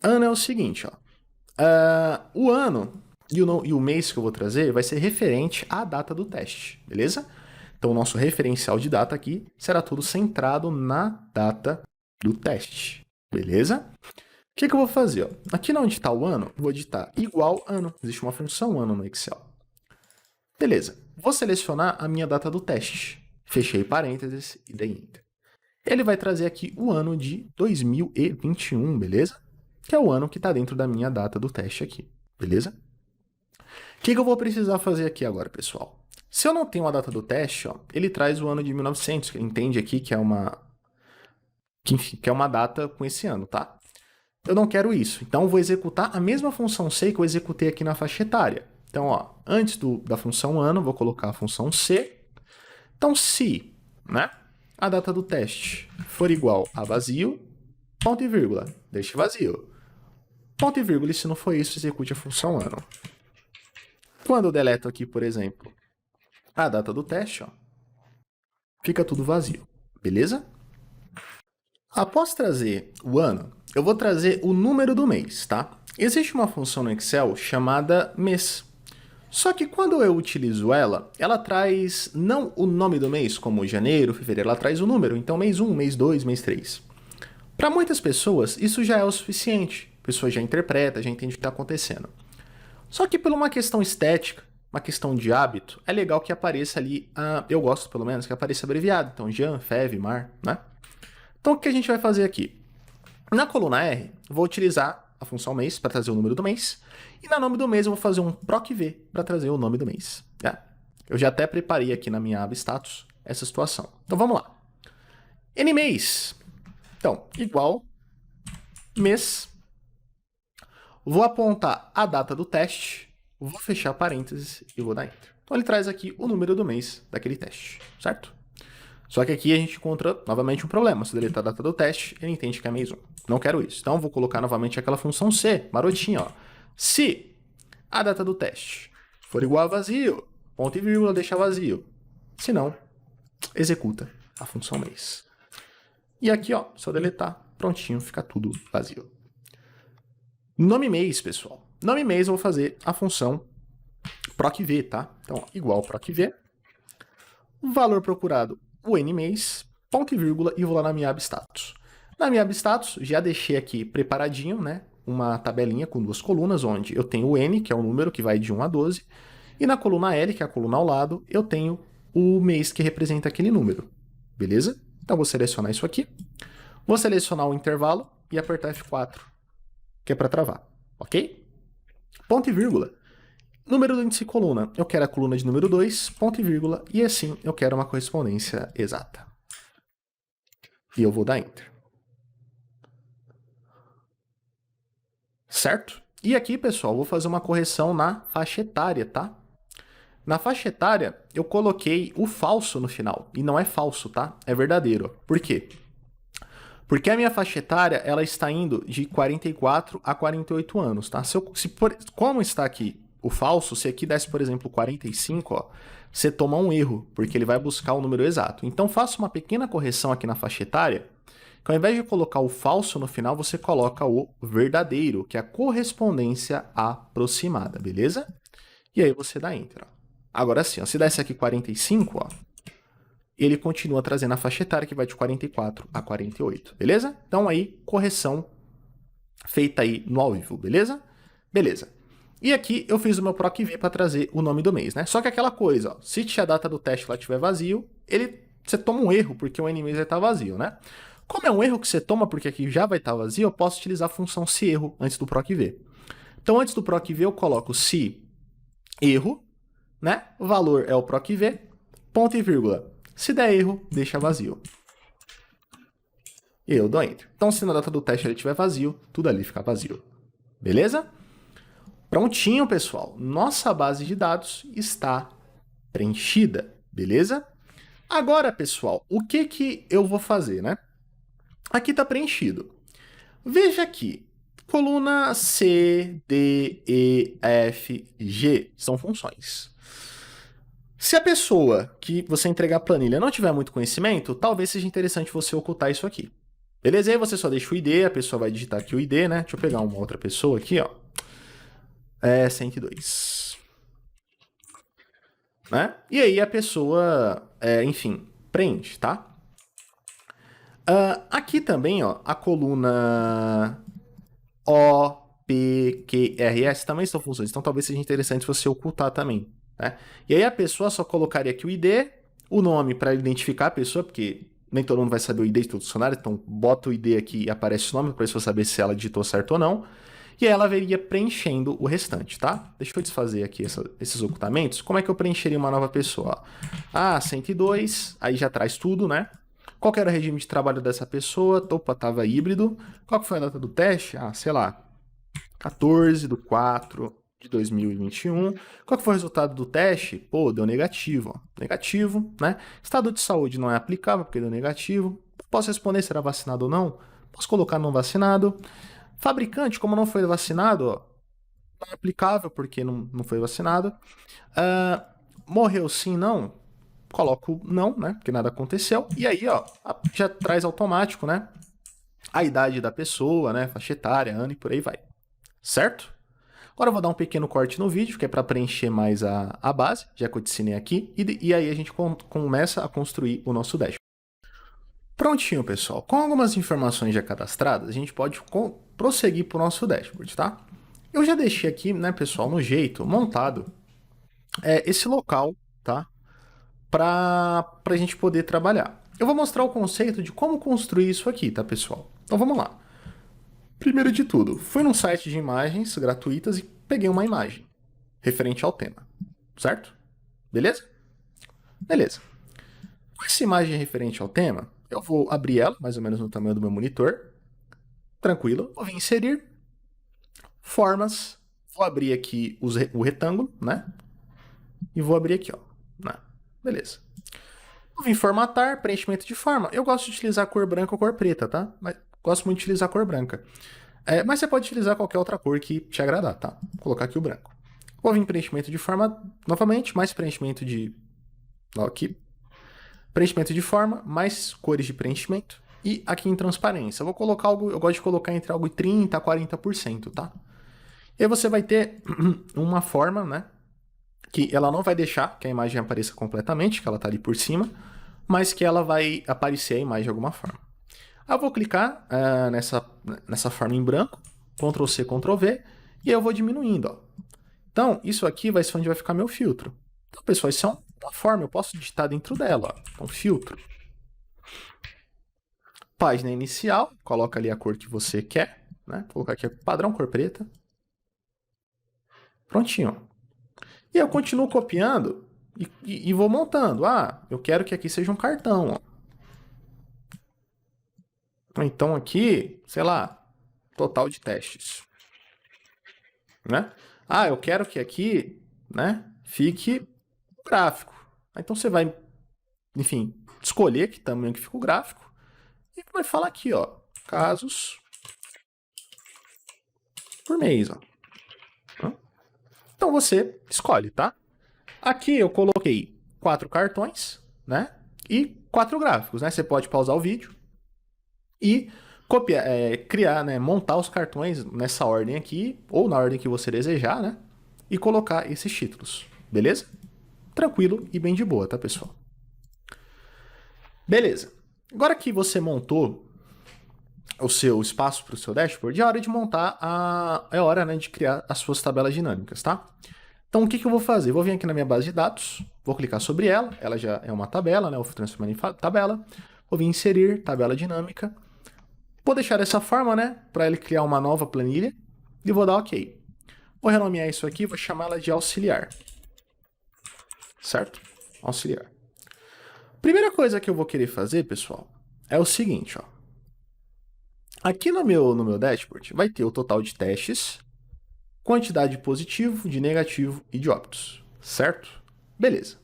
Ano é o seguinte, ó. O ano e o mês que eu vou trazer vai ser referente à data do teste, beleza? Então, o nosso referencial de data aqui será tudo centrado na data do teste, beleza? O que eu vou fazer? Ó? Aqui onde está o ano, eu vou digitar igual ano. Existe uma função ano no Excel. Beleza. Vou selecionar a minha data do teste. Fechei parênteses e dei enter. Ele vai trazer aqui o ano de 2021, beleza? Que é o ano que está dentro da minha data do teste aqui, beleza? O que eu vou precisar fazer aqui agora, pessoal? Se eu não tenho a data do teste, ó, ele traz o ano de 1900, que ele entende aqui que é uma... enfim, que é uma data com esse ano, tá? Eu não quero isso. Então, eu vou executar a mesma função C que eu executei aqui na faixa etária. Então, ó, antes da função ano, vou colocar a função C. Então, se, né, a data do teste for igual a vazio, ponto e vírgula, deixe vazio. Ponto e vírgula, e se não for isso, execute a função ano. Quando eu deleto aqui, por exemplo, a data do teste, ó, fica tudo vazio, beleza? Após trazer o ano, eu vou trazer o número do mês, tá? Existe uma função no Excel chamada mês. Só que quando eu utilizo ela, ela traz não o nome do mês, como janeiro, fevereiro, ela traz o número. Então, mês 1, mês 2, mês 3. Para muitas pessoas, isso já é o suficiente. A pessoa já interpreta, já entende o que está acontecendo. Só que por uma questão estética, uma questão de hábito, é legal que apareça ali, eu gosto pelo menos, que apareça abreviado. Então, Jan, Fev, Mar, né? Então, o que a gente vai fazer aqui? Na coluna R, vou utilizar a função mês para trazer o número do mês. E na nome do mês eu vou fazer um procv para trazer o nome do mês. Eu já até preparei aqui na minha aba status essa situação. Então vamos lá. Nmês. Então, igual mês. Vou apontar a data do teste, vou fechar parênteses e vou dar enter. Então ele traz aqui o número do mês daquele teste, certo? Só que aqui a gente encontra novamente um problema. Se eu deletar a data do teste, ele entende que é mês 1. Não quero isso. Então, vou colocar novamente aquela função C, marotinha, ó. Se a data do teste for igual a vazio, ponto e vírgula, deixa vazio. Se não, executa a função mês. E aqui, ó, se eu deletar, prontinho, fica tudo vazio. Nome mês, pessoal. Nome mês, eu vou fazer a função procv, tá? Então, igual procv. Valor procurado, o nmês, ponto e vírgula, e vou lá na minha aba status. Na minha aba status, já deixei aqui preparadinho, né? Uma tabelinha com duas colunas, onde eu tenho o n, que é o número que vai de 1 a 12, e na coluna L, que é a coluna ao lado, eu tenho o mês que representa aquele número, beleza? Então, vou selecionar isso aqui, vou selecionar o intervalo e apertar F4, que é para travar, ok? Ponto e vírgula. Número do índice coluna, eu quero a coluna de número 2, ponto e vírgula, e assim eu quero uma correspondência exata. E eu vou dar Enter. Certo? E aqui, pessoal, vou fazer uma correção na faixa etária, tá? Na faixa etária, eu coloquei o falso no final, e não é falso, tá? É verdadeiro. Por quê? Porque a minha faixa etária, ela está indo de 44 a 48 anos, tá? Como está aqui o falso, se aqui desse, por exemplo, 45, ó, você toma um erro, porque ele vai buscar o número exato. Então, faça uma pequena correção aqui na faixa etária, que ao invés de colocar o falso no final, você coloca o verdadeiro, que é a correspondência aproximada, beleza? E aí você dá Enter. Ó. Agora sim, ó, se desse aqui 45, ó, ele continua trazendo a faixa etária, que vai de 44 a 48, beleza? Então aí, correção feita aí no ao vivo, beleza? Beleza. E aqui eu fiz o meu procv para trazer o nome do mês, né? Só que aquela coisa, ó, se a data do teste lá estiver vazio, você toma um erro, porque o nmês vai estar vazio, né? Como é um erro que você toma, porque aqui já vai estar vazio, eu posso utilizar a função se erro antes do procv. Então, antes do procv, eu coloco se erro, né? O valor é o procv, ponto e vírgula. Se der erro, deixa vazio. E eu dou Enter. Então, se na data do teste ele estiver vazio, tudo ali fica vazio. Beleza? Prontinho, pessoal. Nossa base de dados está preenchida, beleza? Agora, pessoal, o que eu vou fazer, né? Aqui está preenchido. Veja aqui, coluna C, D, E, F, G são funções. Se a pessoa que você entregar a planilha não tiver muito conhecimento, talvez seja interessante você ocultar isso aqui. Beleza? Aí você só deixa o ID, a pessoa vai digitar aqui o ID, né? Deixa eu pegar uma outra pessoa aqui, ó. 102. Né? E aí a pessoa, enfim, preenche, tá? Aqui também, ó, a coluna O, P, Q, R, S também são funções. Então talvez seja interessante você ocultar também. Né? E aí a pessoa só colocaria aqui o ID, o nome para identificar a pessoa, porque nem todo mundo vai saber o ID de todo funcionário, então bota o ID aqui e aparece o nome para a pessoa saber se ela digitou certo ou não. E aí ela veria preenchendo o restante, tá? Deixa eu desfazer aqui esses ocultamentos. Como é que eu preencheria uma nova pessoa? 102, aí já traz tudo, né? Qual que era o regime de trabalho dessa pessoa? Opa, estava híbrido. Qual que foi a data do teste? Ah, sei lá, 14/4/2021. Qual que foi o resultado do teste? Pô, deu negativo. Ó. Negativo, né? Estado de saúde não é aplicável porque deu negativo. Posso responder se era vacinado ou não? Posso colocar não vacinado. Fabricante, como não foi vacinado, ó, não é aplicável porque não foi vacinado. Morreu sim, não? Coloco não, né? Porque nada aconteceu. E aí, ó, já traz automático, né? A idade da pessoa, né? Faixa etária, ano e por aí vai. Certo? Agora eu vou dar um pequeno corte no vídeo, que é para preencher mais a base, já que eu te ensinei aqui. E aí a gente começa a construir o nosso dashboard. Prontinho, pessoal. Com algumas informações já cadastradas, a gente pode prosseguir para o nosso dashboard, tá? Eu já deixei aqui, né, pessoal, no jeito, montado esse local, tá? Para a gente poder trabalhar. Eu vou mostrar o conceito de como construir isso aqui, tá, pessoal? Então vamos lá. Primeiro de tudo, fui num site de imagens gratuitas e peguei uma imagem referente ao tema, certo? Beleza? Beleza. Com essa imagem referente ao tema, eu vou abrir ela, mais ou menos no tamanho do meu monitor. Tranquilo. Vou vir inserir formas. Vou abrir aqui o retângulo, né? E vou abrir aqui, ó. Beleza. Vou vir formatar, preenchimento de forma. Eu gosto de utilizar cor branca ou cor preta, tá? Mas gosto muito de utilizar cor branca. Mas você pode utilizar qualquer outra cor que te agradar, tá? Vou colocar aqui o branco. Vou vir preenchimento de forma novamente, mais preenchimento de... Aqui. Preenchimento de forma, mais cores de preenchimento. E aqui em transparência. Eu vou colocar algo... Eu gosto de colocar entre algo de 30% a 40%, tá? E aí você vai ter uma forma, né? Que ela não vai deixar que a imagem apareça completamente, que ela tá ali por cima, mas que ela vai aparecer a imagem de alguma forma. Aí eu vou clicar nessa forma em branco, Ctrl C, Ctrl V, e aí eu vou diminuindo. Ó. Então, isso aqui vai ser onde vai ficar meu filtro. Então, pessoal, isso é uma forma, eu posso digitar dentro dela. Ó. Então, filtro. Página inicial, coloca ali a cor que você quer. Né? Vou colocar aqui padrão cor preta. Prontinho. E eu continuo copiando e vou montando. Ah, eu quero que aqui seja um cartão. Ó. Então aqui, sei lá, total de testes. Né? Ah, eu quero que aqui, né, fique gráfico. Então você vai, enfim, escolher que tamanho que fica o gráfico e vai falar aqui, ó, casos por mês, ó. Então você escolhe, tá? Aqui eu coloquei 4 cartões, né? E 4 gráficos, né? Você pode pausar o vídeo e copiar, criar, né? Montar os cartões nessa ordem aqui, ou na ordem que você desejar, né? E colocar esses títulos, beleza? Tranquilo e bem de boa, tá, pessoal? Beleza. Agora que você montou o seu espaço para o seu dashboard, é hora de montar é hora, né, de criar as suas tabelas dinâmicas, tá? Então, o que eu vou fazer? Vou vir aqui na minha base de dados, vou clicar sobre ela, ela já é uma tabela, né? Eu vou transformar em tabela, vou vir inserir tabela dinâmica, vou deixar dessa forma, né, para ele criar uma nova planilha e vou dar OK. Vou renomear isso aqui, vou chamá-la de auxiliar, certo? Auxiliar. Primeira coisa que eu vou querer fazer, pessoal, é o seguinte, ó. Aqui no meu dashboard vai ter o total de testes, quantidade de positivo, de negativo e de óbitos, certo? Beleza.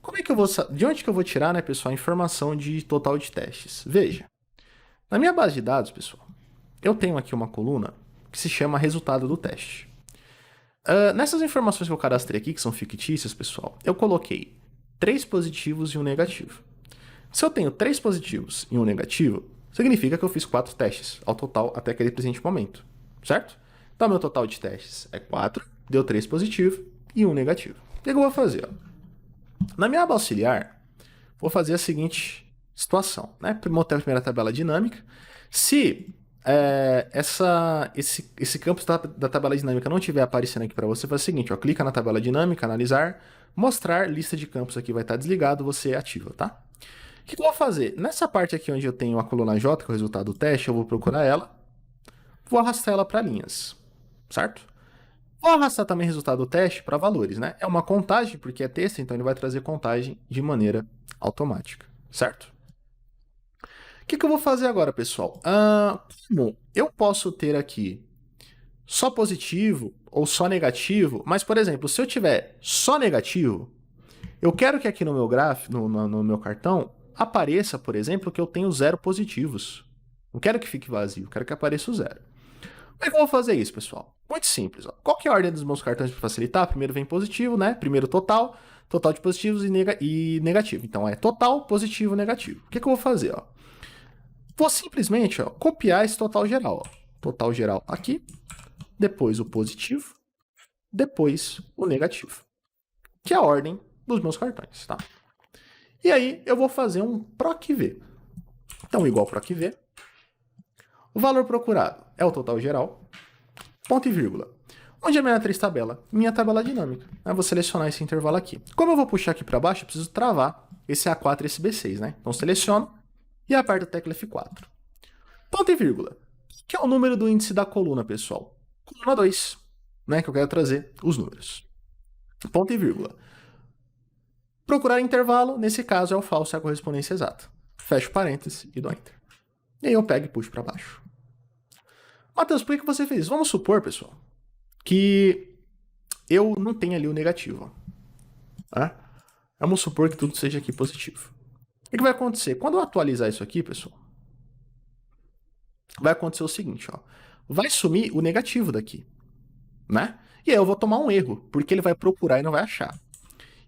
Como é que eu vou, de onde que eu vou tirar, né, pessoal, a informação de total de testes? Veja, na minha base de dados, pessoal, eu tenho aqui uma coluna que se chama resultado do teste. Nessas informações que eu cadastrei aqui, que são fictícias, pessoal, eu coloquei 3 positivos e um negativo. Se eu tenho 3 positivos e um negativo, significa que eu fiz 4 testes ao total até aquele presente momento, certo? Então, meu total de testes é 4, deu 3 positivos e 1 negativo. O que eu vou fazer? Ó? Na minha aba auxiliar, vou fazer a seguinte situação. Né? Montei a primeira tabela dinâmica. Se esse campo da tabela dinâmica não estiver aparecendo aqui para você, faz o seguinte, ó, clica na tabela dinâmica, analisar, mostrar, lista de campos aqui vai estar desligado, você ativa, tá? O que eu vou fazer? Nessa parte aqui onde eu tenho a coluna J, que é o resultado do teste, eu vou procurar ela, vou arrastar ela para linhas, certo? Vou arrastar também o resultado do teste para valores, né? É uma contagem, porque é texto, então ele vai trazer contagem de maneira automática, certo? que eu vou fazer agora, pessoal? Bom, eu posso ter aqui só positivo ou só negativo, mas, por exemplo, se eu tiver só negativo, eu quero que aqui no meu gráfico, no meu cartão, apareça, por exemplo, que eu tenho 0 positivos. Não quero que fique vazio, quero que apareça o 0. Como é que eu vou fazer isso, pessoal? Muito simples. Ó. Qual que é a ordem dos meus cartões para facilitar? Primeiro vem positivo, né? Primeiro total, total de positivos e negativo. Então é total, positivo, negativo. O que eu vou fazer? Ó? Vou simplesmente copiar esse total geral. Ó. Total geral aqui, depois o positivo, depois o negativo. Que é a ordem dos meus cartões, tá? E aí eu vou fazer um PROC-V. Então, igual PROC-V. O valor procurado é o total geral, ponto e vírgula. Onde é a minha matriz tabela? Minha tabela dinâmica. Eu vou selecionar esse intervalo aqui. Como eu vou puxar aqui para baixo, eu preciso travar esse A4 e esse B6, né? Então, seleciono e aperto a tecla F4. Ponto e vírgula. Que é o número do índice da coluna, pessoal? Coluna 2, né? Que eu quero trazer os números. Ponto e vírgula. Procurar intervalo, nesse caso é o falso, é a correspondência exata. Fecho parênteses e dou Enter. E aí eu pego e puxo para baixo. Matheus, por que você fez isso? Vamos supor, pessoal, que eu não tenho ali o negativo. Né? Vamos supor que tudo seja aqui positivo. O que vai acontecer? Quando eu atualizar isso aqui, pessoal, vai acontecer o seguinte, ó. Vai sumir o negativo daqui, né? E aí eu vou tomar um erro, porque ele vai procurar e não vai achar.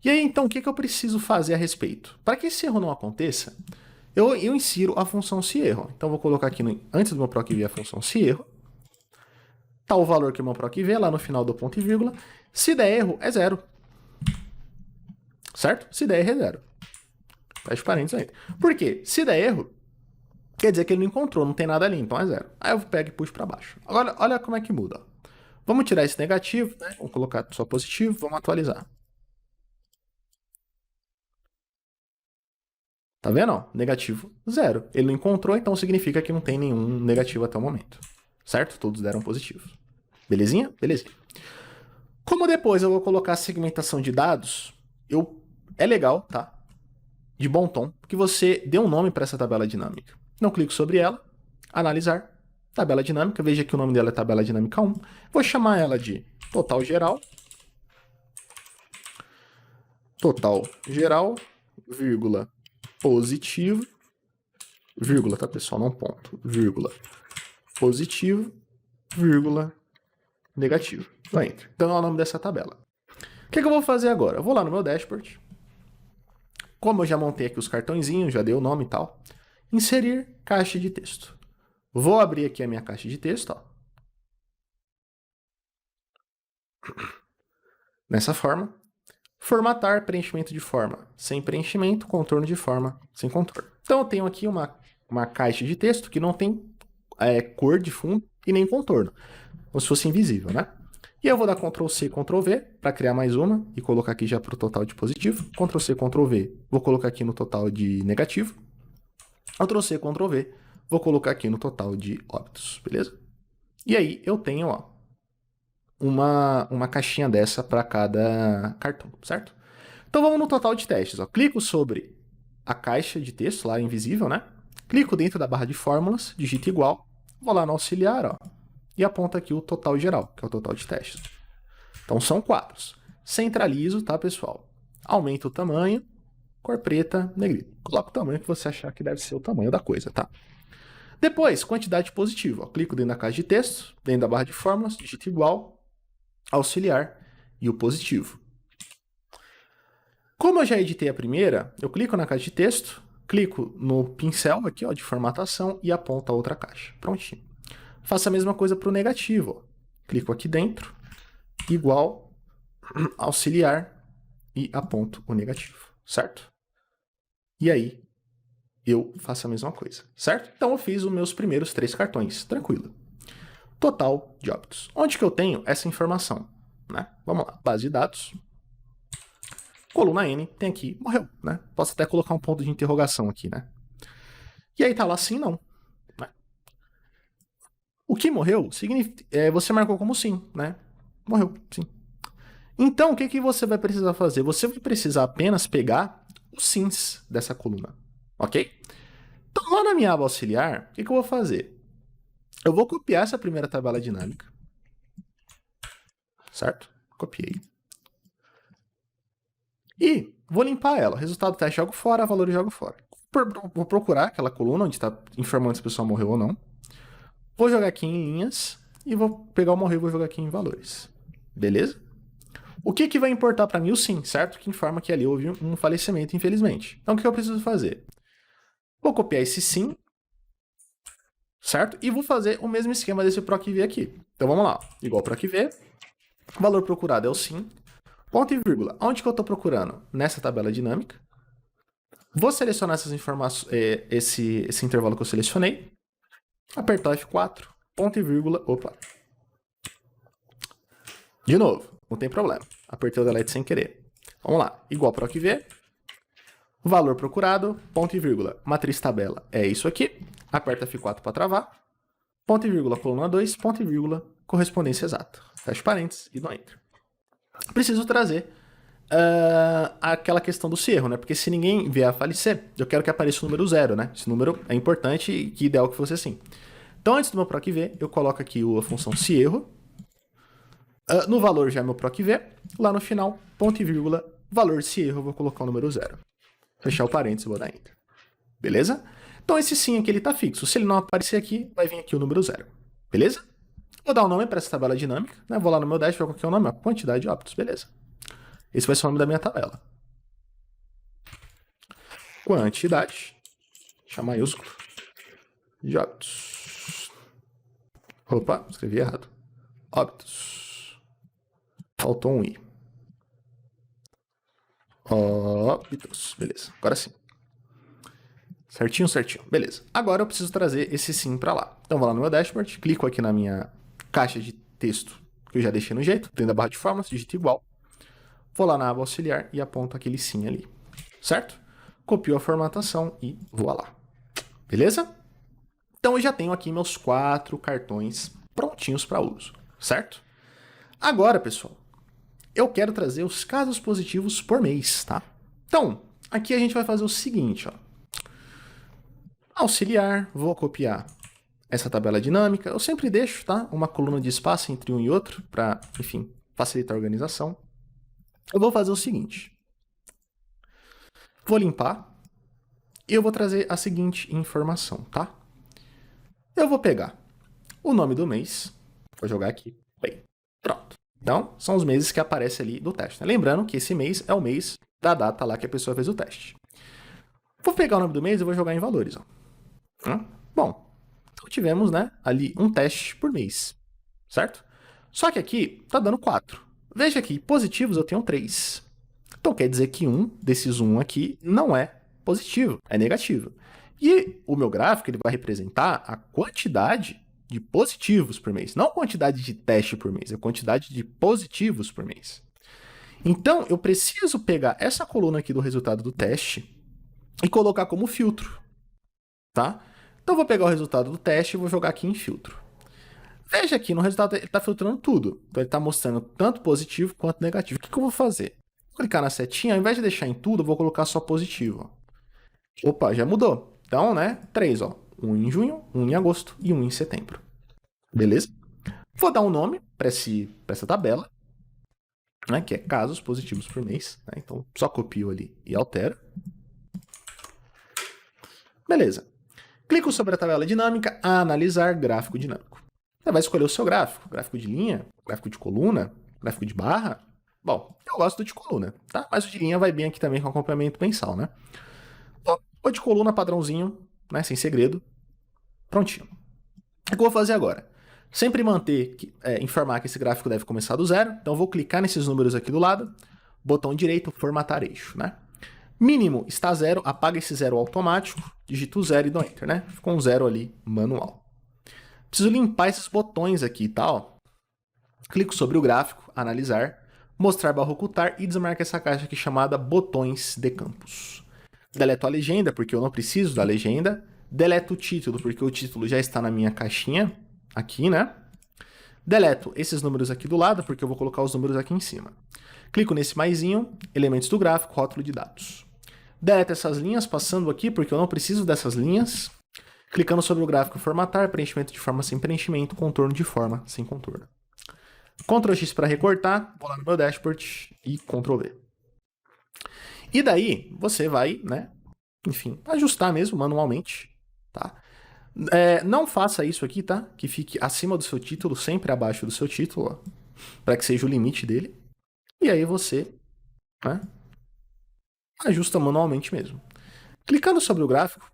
E aí, então, o que eu preciso fazer a respeito? Para que esse erro não aconteça, eu insiro a função seErro. Então, eu vou colocar aqui, antes do meu PROC-V, a função seErro. Tá o valor que o meu PROC-V, lá no final do ponto e vírgula. Se der erro, é 0. Certo? Se der erro, é 0. Fecha parênteses aí. Por quê? Se der erro, quer dizer que ele não encontrou, não tem nada ali, então é 0. Aí eu pego e puxo para baixo. Agora, olha como é que muda. Vamos tirar esse negativo, né? Vamos colocar só positivo, vamos atualizar. Tá vendo? Ó, negativo, 0. Ele não encontrou, então significa que não tem nenhum negativo até o momento. Certo? Todos deram positivos. Belezinha? Belezinha. Como depois eu vou colocar a segmentação de dados, é legal, tá? De bom tom, que você dê um nome para essa tabela dinâmica. Não clico sobre ela, analisar, tabela dinâmica, veja que o nome dela é tabela dinâmica 1. Vou chamar ela de total geral, vírgula, positivo, vírgula, tá pessoal, não ponto, vírgula, positivo, vírgula, negativo. Vai Enter. Então é o nome dessa tabela. O que eu vou fazer agora? Eu vou lá no meu dashboard. Como eu já montei aqui os cartõezinhos, já dei o nome e tal, inserir caixa de texto. Vou abrir aqui a minha caixa de texto, ó. Nessa forma. Formatar preenchimento de forma sem preenchimento, contorno de forma sem contorno. Então eu tenho aqui uma caixa de texto que não tem cor de fundo e nem contorno, como se fosse invisível, né? E eu vou dar Ctrl C, Ctrl V para criar mais uma e colocar aqui já para o total de positivo. Ctrl C, Ctrl V, vou colocar aqui no total de negativo. Ctrl C, Ctrl V, vou colocar aqui no total de óbitos, beleza? E aí eu tenho, ó, uma caixinha dessa para cada cartão, certo? Então vamos no total de testes, ó. Clico sobre a caixa de texto lá invisível, né? Clico dentro da barra de fórmulas, digito igual, vou lá no auxiliar, ó, e aponta aqui o total geral, que é o total de testes. Então são quadros. Centralizo, tá, pessoal? Aumento o tamanho, cor preta, negrito. Coloca o tamanho que você achar que deve ser o tamanho da coisa, tá? Depois, quantidade positiva. Ó. Clico dentro da caixa de texto, dentro da barra de fórmulas, digito igual, auxiliar e o positivo. Como eu já editei a primeira, eu clico na caixa de texto, clico no pincel aqui, ó, de formatação e aponto a outra caixa. Prontinho. Faço a mesma coisa para o negativo. Ó. Clico aqui dentro, igual, auxiliar e aponto o negativo, certo? E aí, eu faço a mesma coisa, certo? Então eu fiz os meus primeiros 3 cartões, tranquilo. Total de óbitos. Onde que eu tenho essa informação? Né? Vamos lá, base de dados. Coluna N, tem aqui, morreu, né? Posso até colocar um ponto de interrogação aqui, né? E aí tá lá sim, não. Né? O que morreu, significa, você marcou como sim, né? Morreu, sim. Então, o que você vai precisar fazer? Você vai precisar apenas pegar os sims dessa coluna, ok? Então, lá na minha aba auxiliar, o que eu vou fazer? Eu vou copiar essa primeira tabela dinâmica, certo? Copiei. E vou limpar ela. Resultado do teste, jogo fora, valor jogo fora. Vou procurar aquela coluna onde está informando se a pessoa morreu ou não. Vou jogar aqui em linhas e vou pegar o morreu e vou jogar aqui em valores. Beleza? O que vai importar para mim? O sim, certo? Que informa que ali houve um falecimento, infelizmente. Então, o que eu preciso fazer? Vou copiar esse sim, certo? E vou fazer o mesmo esquema desse PROC-V aqui. Então, vamos lá. Igual PROC-V, valor procurado é o sim, ponto e vírgula. Onde que eu estou procurando? Nessa tabela dinâmica. Vou selecionar essas informações, esse intervalo que eu selecionei, apertar F4, ponto e vírgula, opa. De novo, não tem problema. Apertei o delete sem querer. Vamos lá, igual PROC-V, valor procurado, ponto e vírgula, matriz tabela é isso aqui, aperta F4 para travar, ponto e vírgula, coluna 2, ponto e vírgula, correspondência exata. Fecha parênteses e dou Enter. Preciso trazer aquela questão do erro, né? Porque se ninguém vier a falecer, eu quero que apareça o número 0, né? Esse número é importante e que ideal que fosse assim. Então, antes do meu PROC-V, eu coloco aqui a função erro. No valor já é meu PROC-V. Lá no final, ponto e vírgula, valor erro, eu vou colocar o número 0. Fechar o parênteses e vou dar Enter. Beleza? Então, esse sim aqui ele tá fixo. Se ele não aparecer aqui, vai vir aqui o número 0. Beleza? Vou dar um nome para essa tabela dinâmica, né? Vou lá no meu dash, vou colocar o nome, quantidade de óbitos, beleza. Esse vai ser o nome da minha tabela. Quantidade, deixa maiúsculo, de óbitos. Opa, escrevi errado. Óbitos. Faltou um I. Óbitos, beleza. Agora sim. Certinho, certinho. Beleza. Agora eu preciso trazer esse sim para lá. Então vou lá no meu dashboard, clico aqui na minha caixa de texto que eu já deixei no jeito, dentro da barra de fórmulas, digito igual. Vou lá na aba auxiliar e aponto aquele sim ali, certo? Copio a formatação e vou lá. Beleza? Então eu já tenho aqui meus 4 cartões prontinhos para uso, certo? Agora, pessoal, eu quero trazer os casos positivos por mês, tá? Então, aqui a gente vai fazer o seguinte, ó. Auxiliar, vou copiar essa tabela dinâmica. Eu sempre deixo, tá? Uma coluna de espaço entre um e outro para, enfim, facilitar a organização. Eu vou fazer o seguinte. Vou limpar e eu vou trazer a seguinte informação, tá? Eu vou pegar o nome do mês, vou jogar aqui, bem, pronto. Então, são os meses que aparecem ali do teste. Né? Lembrando que esse mês é o mês da data lá que a pessoa fez o teste. Vou pegar o nome do mês e vou jogar em valores. Ó. Bom, então tivemos, né, ali um teste por mês, certo? Só que aqui tá dando 4. Veja aqui, positivos eu tenho 3. Então quer dizer que um desses 1 aqui não é positivo, é negativo. E o meu gráfico ele vai representar a quantidade de positivos por mês, não a quantidade de teste por mês, é a quantidade de positivos por mês. Então eu preciso pegar essa coluna aqui do resultado do teste e colocar como filtro, tá? Então eu vou pegar o resultado do teste e vou jogar aqui em filtro. Veja aqui, no resultado ele está filtrando tudo. Então ele está mostrando tanto positivo quanto negativo. O que eu vou fazer? Vou clicar na setinha, ao invés de deixar em tudo, eu vou colocar só positivo. Opa, já mudou. Então, né, 3, ó. 1 em junho, 1 em agosto e 1 em setembro. Beleza? Vou dar um nome para essa tabela, né, que é casos positivos por mês. Né? Então, só copio ali e altero. Beleza. Clico sobre a tabela dinâmica, analisar gráfico dinâmico. Você vai escolher o seu gráfico. Gráfico de linha, gráfico de coluna, gráfico de barra. Bom, eu gosto do de coluna, tá? Mas o de linha vai bem aqui também com acompanhamento mensal, né? O de coluna padrãozinho, né? Sem segredo. Prontinho. O que eu vou fazer agora? Sempre informar que esse gráfico deve começar do zero. Então, eu vou clicar nesses números aqui do lado. Botão direito, formatar eixo, né? Mínimo está 0, apaga esse 0 automático. Digito o 0 e dou Enter, né? Ficou um 0 ali, manual. Preciso limpar esses botões aqui, tá? Ó. Clico sobre o gráfico, analisar, mostrar barra ocultar e desmarco essa caixa aqui chamada botões de campos. Deleto a legenda, porque eu não preciso da legenda. Deleto o título, porque o título já está na minha caixinha, aqui, né? Deleto esses números aqui do lado, porque eu vou colocar os números aqui em cima. Clico nesse maisinho, elementos do gráfico, rótulo de dados. Deleta essas linhas, passando aqui, porque eu não preciso dessas linhas. Clicando sobre o gráfico formatar, preenchimento de forma sem preenchimento, contorno de forma sem contorno. Ctrl X para recortar, vou lá no meu dashboard e Ctrl V. E daí, você vai, né, enfim, ajustar mesmo manualmente, tá? Não faça isso aqui, tá? Que fique acima do seu título, sempre abaixo do seu título, para que seja o limite dele. E aí você, né, ajusta manualmente mesmo. Clicando sobre o gráfico,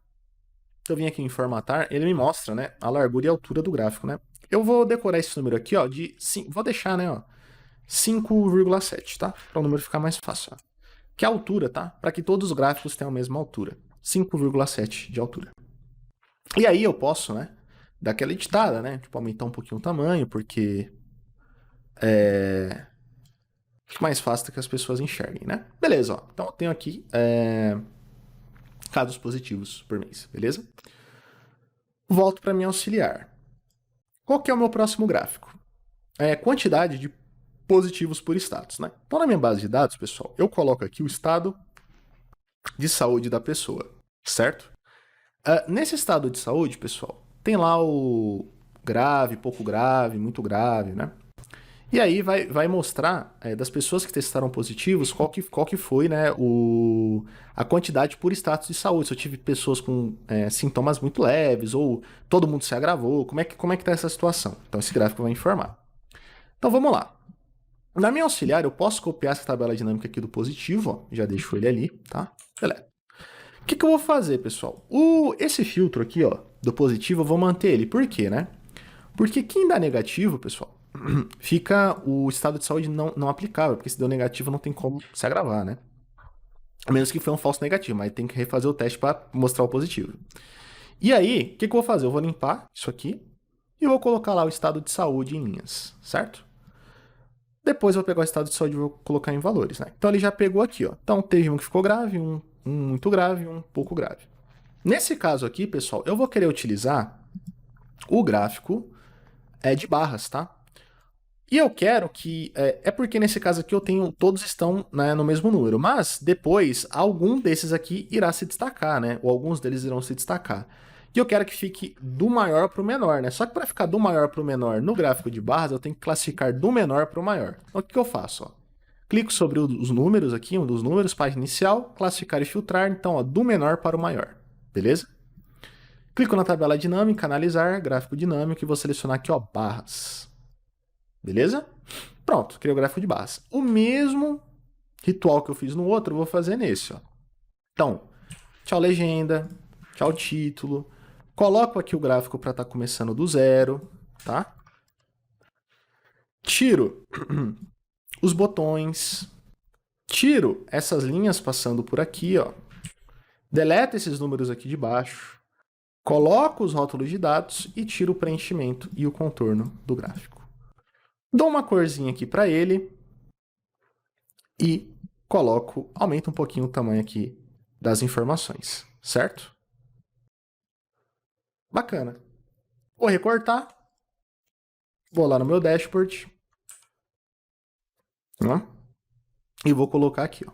eu vim aqui em formatar, ele me mostra, né, a largura e a altura do gráfico, né? Eu vou decorar esse número aqui, ó, vou deixar, né, ó, 5,7, tá? Para o número ficar mais fácil, ó. Que é a altura, tá? Para que todos os gráficos tenham a mesma altura, 5,7 de altura. E aí eu posso, né, dar aquela editada, né, tipo aumentar um pouquinho o tamanho, porque fica mais fácil que as pessoas enxerguem, né? Beleza, ó. Então eu tenho aqui casos positivos por mês, beleza? Volto para minha auxiliar. Qual que é o meu próximo gráfico? Quantidade de positivos por status, né? Então, na minha base de dados, pessoal, eu coloco aqui o estado de saúde da pessoa, certo? Nesse estado de saúde, pessoal, tem lá o grave, pouco grave, muito grave, né? E aí vai mostrar das pessoas que testaram positivos qual que foi, né, a quantidade por status de saúde. Se eu tive pessoas com sintomas muito leves ou todo mundo se agravou, como é que tá essa situação? Então esse gráfico vai informar. Então vamos lá. Na minha auxiliar eu posso copiar essa tabela dinâmica aqui do positivo, ó, já deixo ele ali, tá? Beleza. O que eu vou fazer, pessoal? Esse filtro aqui, ó, do positivo, eu vou manter ele. Por quê, né? Porque quem dá negativo, pessoal, fica o estado de saúde não aplicável, porque se deu negativo não tem como se agravar, né? A menos que foi um falso negativo, mas tem que refazer o teste para mostrar o positivo. E aí, o que eu vou fazer? Eu vou limpar isso aqui e vou colocar lá o estado de saúde em linhas, certo? Depois eu vou pegar o estado de saúde e vou colocar em valores, né? Então ele já pegou aqui, ó. Então teve um que ficou grave, um muito grave, um pouco grave. Nesse caso aqui, pessoal, eu vou querer utilizar o gráfico de barras, tá? E eu quero que... porque nesse caso aqui eu tenho... Todos estão, né, no mesmo número. Mas depois, algum desses aqui irá se destacar, né? Ou alguns deles irão se destacar. E eu quero que fique do maior para o menor, né? Só que para ficar do maior para o menor no gráfico de barras, eu tenho que classificar do menor para o maior. Então o que eu faço? Ó? Clico sobre os números aqui, um dos números, página inicial, classificar e filtrar. Então, ó, do menor para o maior. Beleza? Clico na tabela dinâmica, analisar, gráfico dinâmico e vou selecionar aqui, ó, barras. Beleza? Pronto, criei o gráfico de barras. O mesmo ritual que eu fiz no outro, eu vou fazer nesse, ó. Então, tchau legenda, tchau título. Coloco aqui o gráfico para estar começando do zero, tá? Tiro os botões. Tiro essas linhas passando por aqui, ó. Deleto esses números aqui de baixo. Coloco os rótulos de dados e tiro o preenchimento e o contorno do gráfico. Dou uma corzinha aqui para ele e coloco, aumento um pouquinho o tamanho aqui das informações, certo? Bacana. Vou recortar. Vou lá no meu dashboard. Ó, e vou colocar aqui, ó.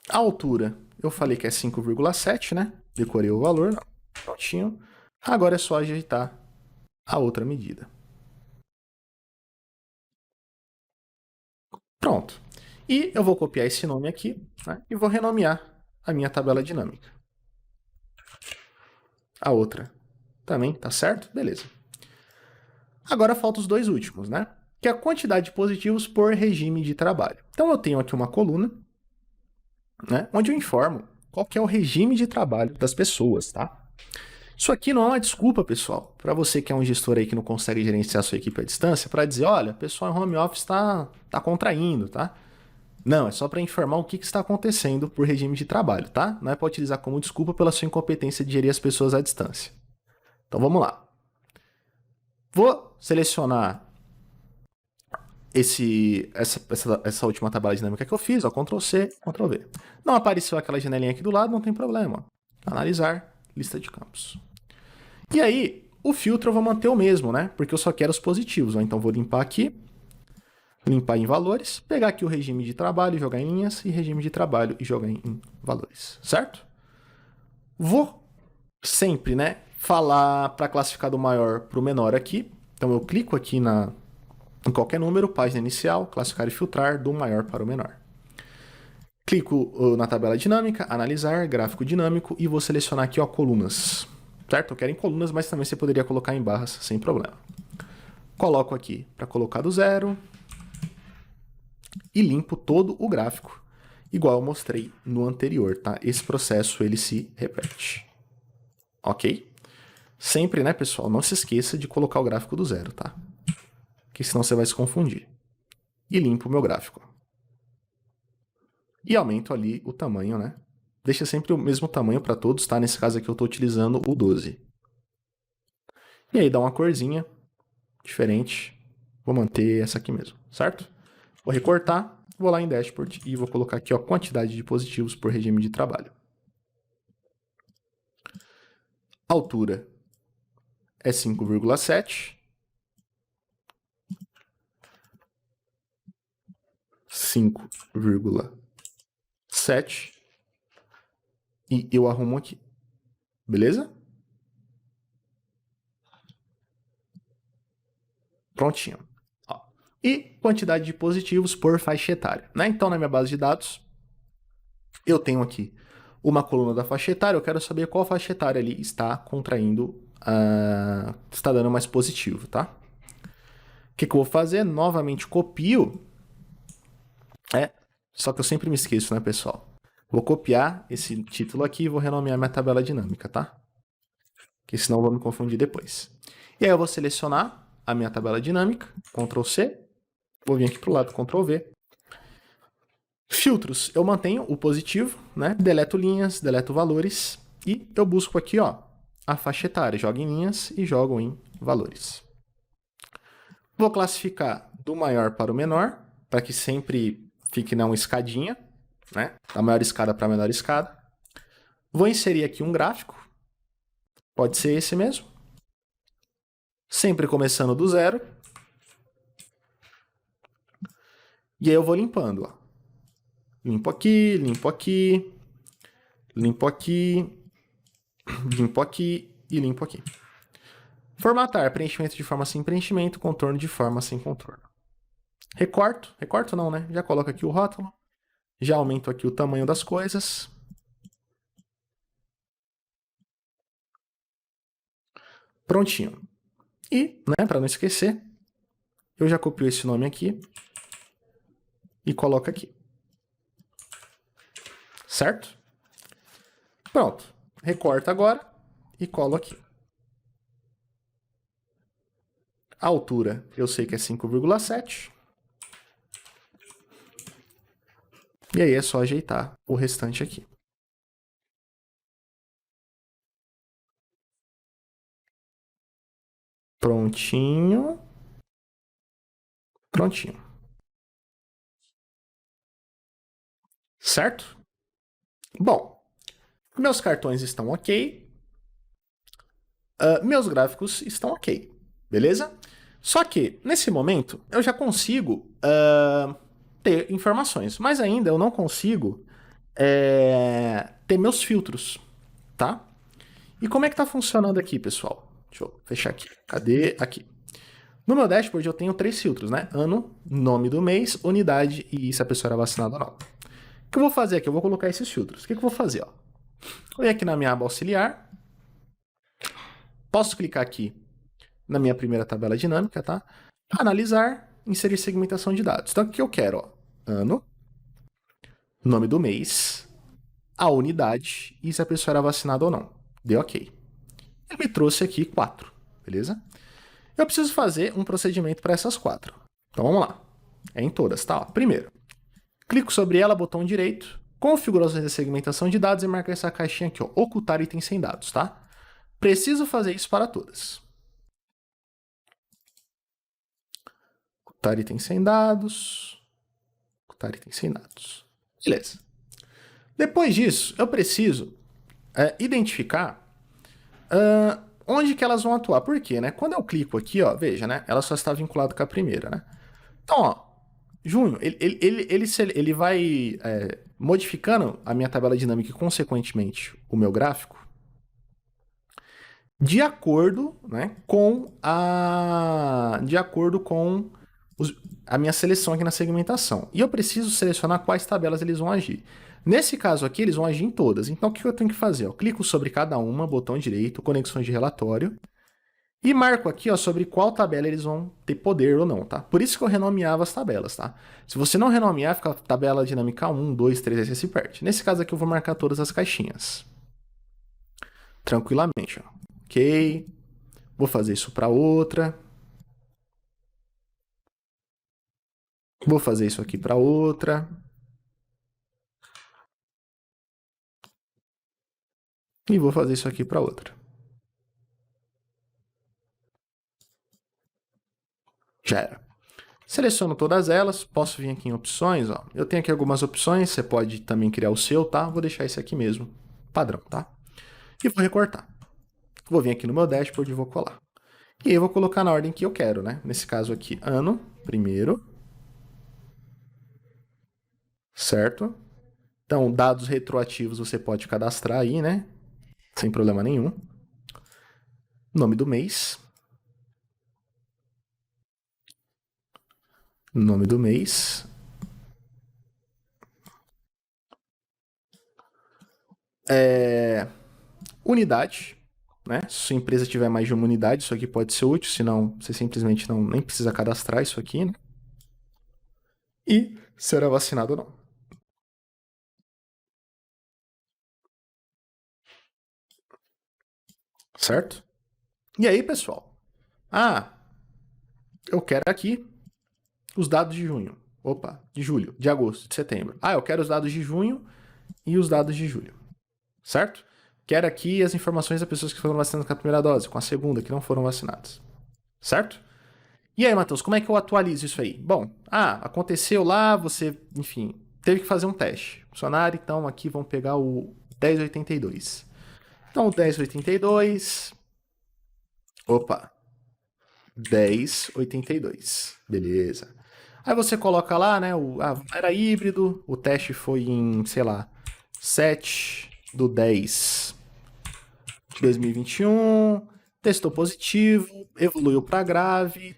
A altura, eu falei que é 5,7, né? Decorei o valor, não. Prontinho. Agora é só ajeitar a outra medida. Pronto. E eu vou copiar esse nome aqui, né? E vou renomear a minha tabela dinâmica. A outra também, tá certo? Beleza. Agora faltam os dois últimos, né? Que é a quantidade de positivos por regime de trabalho. Então eu tenho aqui uma coluna, né? Onde eu informo qual que é o regime de trabalho das pessoas, tá? Isso aqui não é uma desculpa, pessoal, para você que é um gestor aí que não consegue gerenciar sua equipe à distância, para dizer, olha, o pessoal em home office tá contraindo, tá? Não, é só para informar o que está acontecendo por regime de trabalho, tá? Não é para utilizar como desculpa pela sua incompetência de gerir as pessoas à distância. Então vamos lá. Vou selecionar essa última tabela dinâmica que eu fiz, ó, Ctrl C, Ctrl V. Não apareceu aquela janelinha aqui do lado, não tem problema. Analisar, lista de campos. E aí, o filtro eu vou manter o mesmo, né? Porque eu só quero os positivos, ó. Então vou limpar aqui. limpar em valores, pegar aqui o regime de trabalho e jogar em linhas, e regime de trabalho e jogar em valores, certo? Vou sempre, né, falar para classificar do maior para o menor aqui. Então eu clico aqui em qualquer número, página inicial, classificar e filtrar do maior para o menor. Clico na tabela dinâmica, analisar, gráfico dinâmico e vou selecionar aqui, ó, colunas. Certo? Eu quero em colunas, mas também você poderia colocar em barras sem problema. Coloco aqui para colocar do zero e limpo todo o gráfico, igual eu mostrei no anterior, tá? Esse processo ele se repete. Ok? Sempre, né, pessoal, não se esqueça de colocar o gráfico do zero, tá? Porque senão você vai se confundir. E limpo o meu gráfico. E aumento ali o tamanho, né? Deixa sempre o mesmo tamanho para todos, tá? Nesse caso aqui eu estou utilizando o 12. E aí dá uma corzinha diferente. Vou manter essa aqui mesmo, certo? Vou recortar, vou lá em Dashboard e vou colocar aqui, ó, quantidade de positivos por regime de trabalho. Altura é 5,7. 5,7. E eu arrumo aqui. Beleza? Prontinho. Ó. E quantidade de positivos por faixa etária, né? Então, na minha base de dados, eu tenho aqui uma coluna da faixa etária. Eu quero saber qual faixa etária ali está contraindo, está dando mais positivo, tá? O que eu vou fazer? Novamente copio. Só que eu sempre me esqueço, né, pessoal? Vou copiar esse título aqui e vou renomear minha tabela dinâmica, tá? Porque senão eu vou me confundir depois. E aí eu vou selecionar a minha tabela dinâmica, Ctrl C, vou vir aqui para o lado, Ctrl V. Filtros, eu mantenho o positivo, né? Deleto linhas, deleto valores e eu busco aqui, ó, a faixa etária. Jogo em linhas e jogo em valores. Vou classificar do maior para o menor, para que sempre fique uma escadinha, né? Da maior escada para a menor escada. Vou inserir aqui um gráfico. Pode ser esse mesmo. Sempre começando do zero. E aí eu vou limpando, ó. Limpo aqui, limpo aqui, limpo aqui, limpo aqui e limpo aqui. Formatar, preenchimento de forma sem preenchimento, contorno de forma sem contorno. Recorto, recorto não, né? Já coloco aqui o rótulo, já aumento aqui o tamanho das coisas. Prontinho. E, né, para não esquecer, eu já copio esse nome aqui e coloco aqui. Certo? Pronto. Recorto agora e colo aqui. A altura eu sei que é 5,7. E aí é só ajeitar o restante aqui. Prontinho. Prontinho. Certo? Bom, meus cartões estão ok. Meus gráficos estão ok. Beleza? Só que, nesse momento, eu já consigo ter informações. Mas ainda eu não consigo ter meus filtros. Tá? E como é que tá funcionando aqui, pessoal? Deixa eu fechar aqui. Cadê? Aqui. No meu dashboard eu tenho 3 filtros, né? Ano, nome do mês, unidade e se a pessoa era vacinada ou não. O que eu vou fazer aqui? Eu vou colocar esses filtros. O que eu vou fazer? Ó? Vou ir aqui na minha aba auxiliar. Posso clicar aqui na minha primeira tabela dinâmica, tá? Analisar, inserir segmentação de dados. Então, o que eu quero? Ó? Ano, nome do mês, a unidade e se a pessoa era vacinada ou não. Deu ok. Ele me trouxe aqui 4, beleza? Eu preciso fazer um procedimento para essas 4. Então, vamos lá. É em todas, tá? Ó, primeiro, clico sobre ela, botão direito, configurações de segmentação de dados e marcar essa caixinha aqui, ó, ocultar itens sem dados, tá? Preciso fazer isso para todas. Ocultar itens sem dados. Ocultar itens sem dados. Beleza. Depois disso, eu preciso identificar onde que elas vão atuar. Por quê, né? Quando eu clico aqui, ó, veja, né? Ela só está vinculada com a primeira, né? Então, ó, junho, ele vai modificando a minha tabela dinâmica e, consequentemente, o meu gráfico de acordo, né, de acordo com a minha seleção aqui na segmentação. E eu preciso selecionar quais tabelas eles vão agir. Nesse caso aqui, eles vão agir em todas. Então, o que eu tenho que fazer? Eu clico sobre cada uma, botão direito, conexões de relatório, e marco aqui, ó, sobre qual tabela eles vão ter poder ou não, tá? Por isso que eu renomeava as tabelas, tá? Se você não renomear, fica a tabela dinâmica 1, 2, 3, aí você se perde. Nesse caso aqui, eu vou marcar todas as caixinhas. Tranquilamente, ó. Ok. Vou fazer isso para outra. Vou fazer isso aqui para outra. E vou fazer isso aqui para outra. Já era. Seleciono todas elas, posso vir aqui em opções, ó. Eu tenho aqui algumas opções, você pode também criar o seu, tá? Vou deixar esse aqui mesmo, padrão, tá? E vou recortar. Vou vir aqui no meu dashboard e vou colar. E aí eu vou colocar na ordem que eu quero, né? Nesse caso aqui, ano, primeiro. Certo? Então, dados retroativos você pode cadastrar aí, né? Sem problema nenhum. Nome do mês. Nome do mês. Unidade, né? Se sua empresa tiver mais de uma unidade, isso aqui pode ser útil, senão você simplesmente não nem precisa cadastrar isso aqui, né? E será vacinado ou não. Certo? E aí, pessoal? Ah, eu quero aqui os dados de junho. Opa, de julho, de agosto, de setembro. Ah, eu quero os dados de junho e os dados de julho. Certo? Quero aqui as informações das pessoas que foram vacinadas com a primeira dose, com a segunda, que não foram vacinadas. Certo? E aí, Matheus, como é que eu atualizo isso aí? Bom, aconteceu lá, você, enfim, teve que fazer um teste. Funcionário, então aqui vamos pegar o 1082. Então, o 1082. Opa, 1082. Beleza. Aí você coloca lá, né? Era híbrido, o teste foi em, sei lá, 7/10 de 2021. Testou positivo, evoluiu para grave,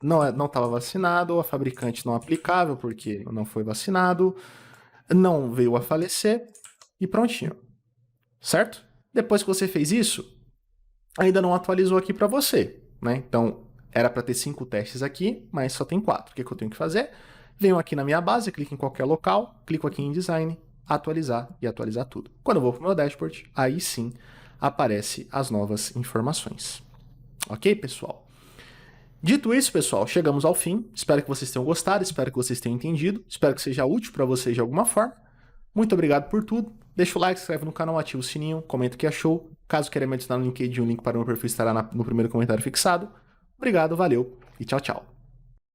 não estava vacinado, a fabricante não aplicável porque não foi vacinado, não veio a falecer e prontinho, certo? Depois que você fez isso, ainda não atualizou aqui para você, né? Então, era para ter 5 testes aqui, mas só tem 4. O que eu tenho que fazer? Venho aqui na minha base, clico em qualquer local, clico aqui em Design, atualizar e atualizar tudo. Quando eu vou para o meu dashboard, aí sim aparece as novas informações. Ok, pessoal? Dito isso, pessoal, chegamos ao fim. Espero que vocês tenham gostado, espero que vocês tenham entendido, espero que seja útil para vocês de alguma forma. Muito obrigado por tudo. Deixa o like, se inscreve no canal, ativa o sininho, comenta o que achou. Caso queira me adicionar no LinkedIn, o link para o meu perfil estará no primeiro comentário fixado. Obrigado, valeu e tchau, tchau.